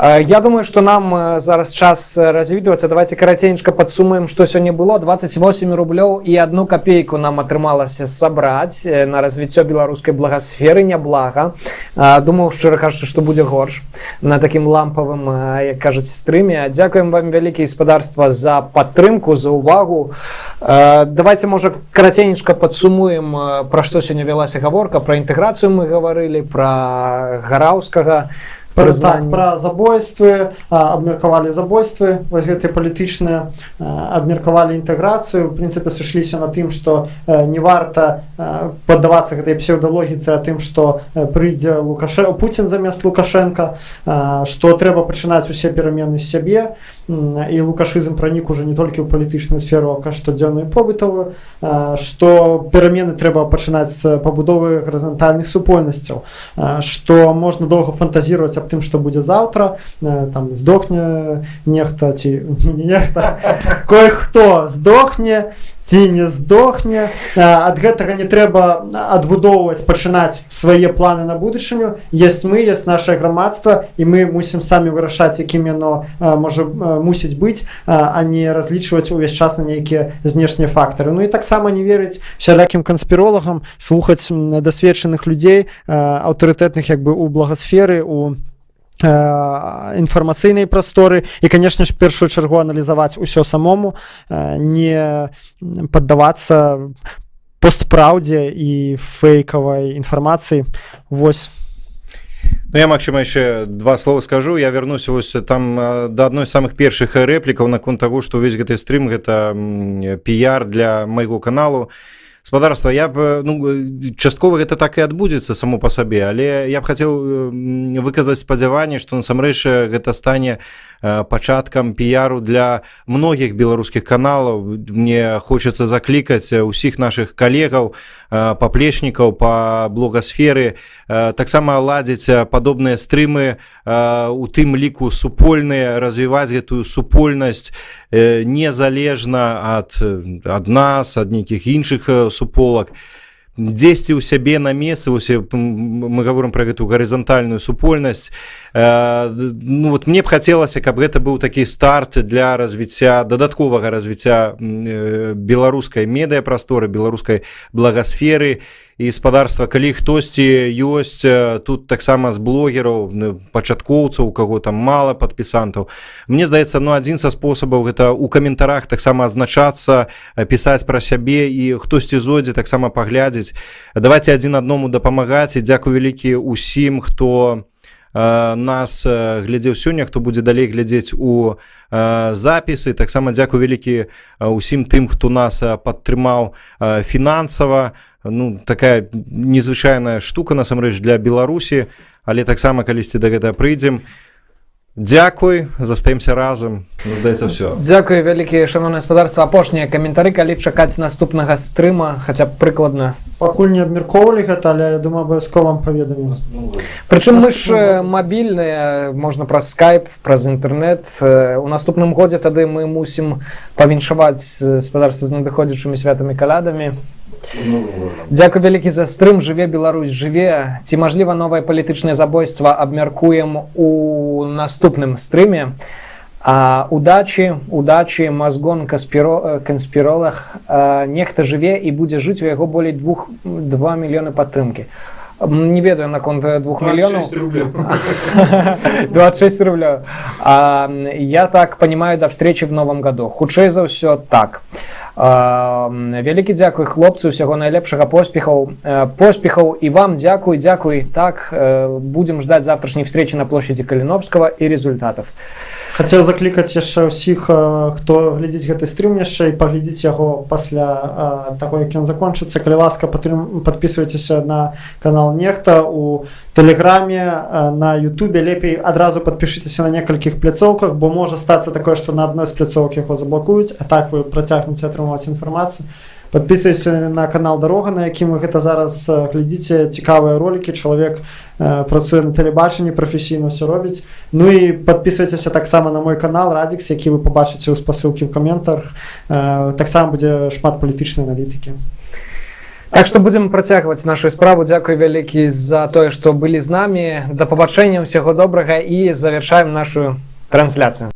Я думаю, что нам зараз час развітвацца. Давайте караценька падсумуем, што сёння было. 28 рублёў і 1 копейку нам атрымалася сабраць на развіццё беларускай благасферы. Няблага. Думаў, шчыра кажучы, што будзе горш на такім лампавым, як кажуць, стрыме. Дзякуем вам вялікі, гаспадарства, за падтрымку, за увагу. Давайте, можа, караценька падсумуем, пра што сёння вялася гаворка. Пра інтэграцыю мы гаварылі, пра Гараўскага. Так, пра забойствы, абмеркавалі забойствы, вось гэтыя палітычныя, абмеркавалі інтэграцыю. В прынцыпе, сышліся на тым, што не варта паддавацца гэтай псеўдалогіцы о тым, што прыйдзе Путін замест Лукашенка, што трэба пачынаць усе перамены з сябе, і лукашызм пранік уже не толькі ў палітычную сферу, а штодзённую побытавую, што перамены трэба пачынаць з пабудовы гарызантальных супольнасцяў, што можна доўга фантазіраваць аб тым, што будзе заўтра, там здохне нехта ці не нехта, кое-хто здохне ці не здохне. Ад гэтага не трэба адбудоўваць, пачынаць свае планы на будучыню. Ёсць мы, ёсць нашае грамадства, і мы мусім самі вырашаць, якім яно мусіць быць, а не разлічваць увесь час на нейкія знешнія фактары. Ну і таксама не верыць всялякім канспіролагам, слухаць дасведчаных людзей, аўтарытэтных як бы у благасферы, у інфармацыйнай прасторы, і, канешне ж, першую чаргу аналізаваць усё самому, не паддавацца постпраўдзе і фейкавай інфармацыі. Вось. Ну, я, Максима, еще два слова скажу. Я вернусь вось там до одной из самых первых репликов наконт того, что весь гэты стрим это пиар для моего каналу. Спадарства, я б, часткова гэта так і адбудзецца само па сабе, але я б хацеў выказаць спадзяванне, што насамрэч гэта стане пачаткам піяру для многіх беларускіх каналаў. Мне хочацца заклікаць усіх нашых калегаў, паплечнікаў па блогасферы, таксама ладзіць падобныя стрымы, у тым ліку супольныя, развіваць гэтую супольнасць незалежна ад нас, ад нейкіх іншых суполак. Дзесьці ў сябе на месцы, мы гаворым пра гэтую гарызантальную супольнасць. Вот мне б хацелася, каб гэта быў такі старт для развіцця, дадатковага развіцця беларускай медыяпрасторы, беларускай благасферы. І спадарства, калі хтосьці ёсць тут таксама з блогераў, пачаткоўцаў, у каго там мала падпісантаў, мне здаецца, адзін са спосабаў гэта ў каментарах таксама азначацца, пісаць пра сябе, і хтосьці зойдзе таксама паглядзець. Давайце адзін аднаму дапамагаць, і дзякуй вялікі ўсім, хто нас глядзеў сёння, хто будзе далей глядзець у запісы. Таксама дзякуй вялікі ўсім тым, хто нас падтрымаў фінансава. Такая незвычайная штука насамрэч для Беларусі, але таксама калісьці да гэтага прыйдзем. Дзякуй, застаемся разам. Здаецца, все. Дзякуй вялікі, шановнае гаспадарства. Апошнія каментары, калі чакаць наступнага стрыма, хаця б прыкладна. Пакуль не абмяркоўвалі гэта, але я думаю, абавязкова вам паведамім. Прычым мы ж мабільныя, можна праз скайп, праз інтэрнэт. У наступным годзе тады мы мусім павіншаваць гаспадарства з надыходзячымі святамі калядамі. Дзякуй вялікі за стрым. Жыве Беларусь, жыве. Ці мажліва новае палітычнае забойства абмяркуем у наступным стрыме. Удачі, мазгон канспіролог. Нехта жыве і будзе жыць, у яго болей 2 мільёны падтрымкі. Не ведаю наконт 2 мільёнаў. 26 рублёў. Я так понимаю, до встречи в новом году. Хутчэй за ўсё так. Вялікі дзякуй, хлопцы, усяго найлепшага, поспехаў, і вам дзякуй. Так, будем ждать завтрашней встречи на площади Калиновского и результатов. Хацеў заклікаць яшчэ ўсіх, хто глядзіць гэты стрым яшчэ, і паглядзіць яго пасля таго, як ён закончыцца. Калі ласка, падпісвайцеся на канал Нехта у Тэлеграме, на Ютубе. Лепей адразу падпішыцеся на некалькіх пляцоўках, бо можа стацца такое, што на адной з пляцоўак яго заблакуюць, а так вы працягнеце атрымаць інфармацыю. Падпісвайцеся на канал Дарога, на якім вы гэта зараз глядзіце цікавыя ролікі. Чалавек працуе на тэлебачанні, прафесійна ўсё робіць. Ну і падпісвайцеся таксама на мой канал Радикс, які вы пабачыце ў спасылкі ў каментарах. Таксама будзе шмат палітычнай аналітыкі. Так што будзем працягваць нашу справу. Дзякуй вялікі за тое, што былі з намі. Да пабачэння, ўсяго добрага, і завяршаем нашу трансляцыю.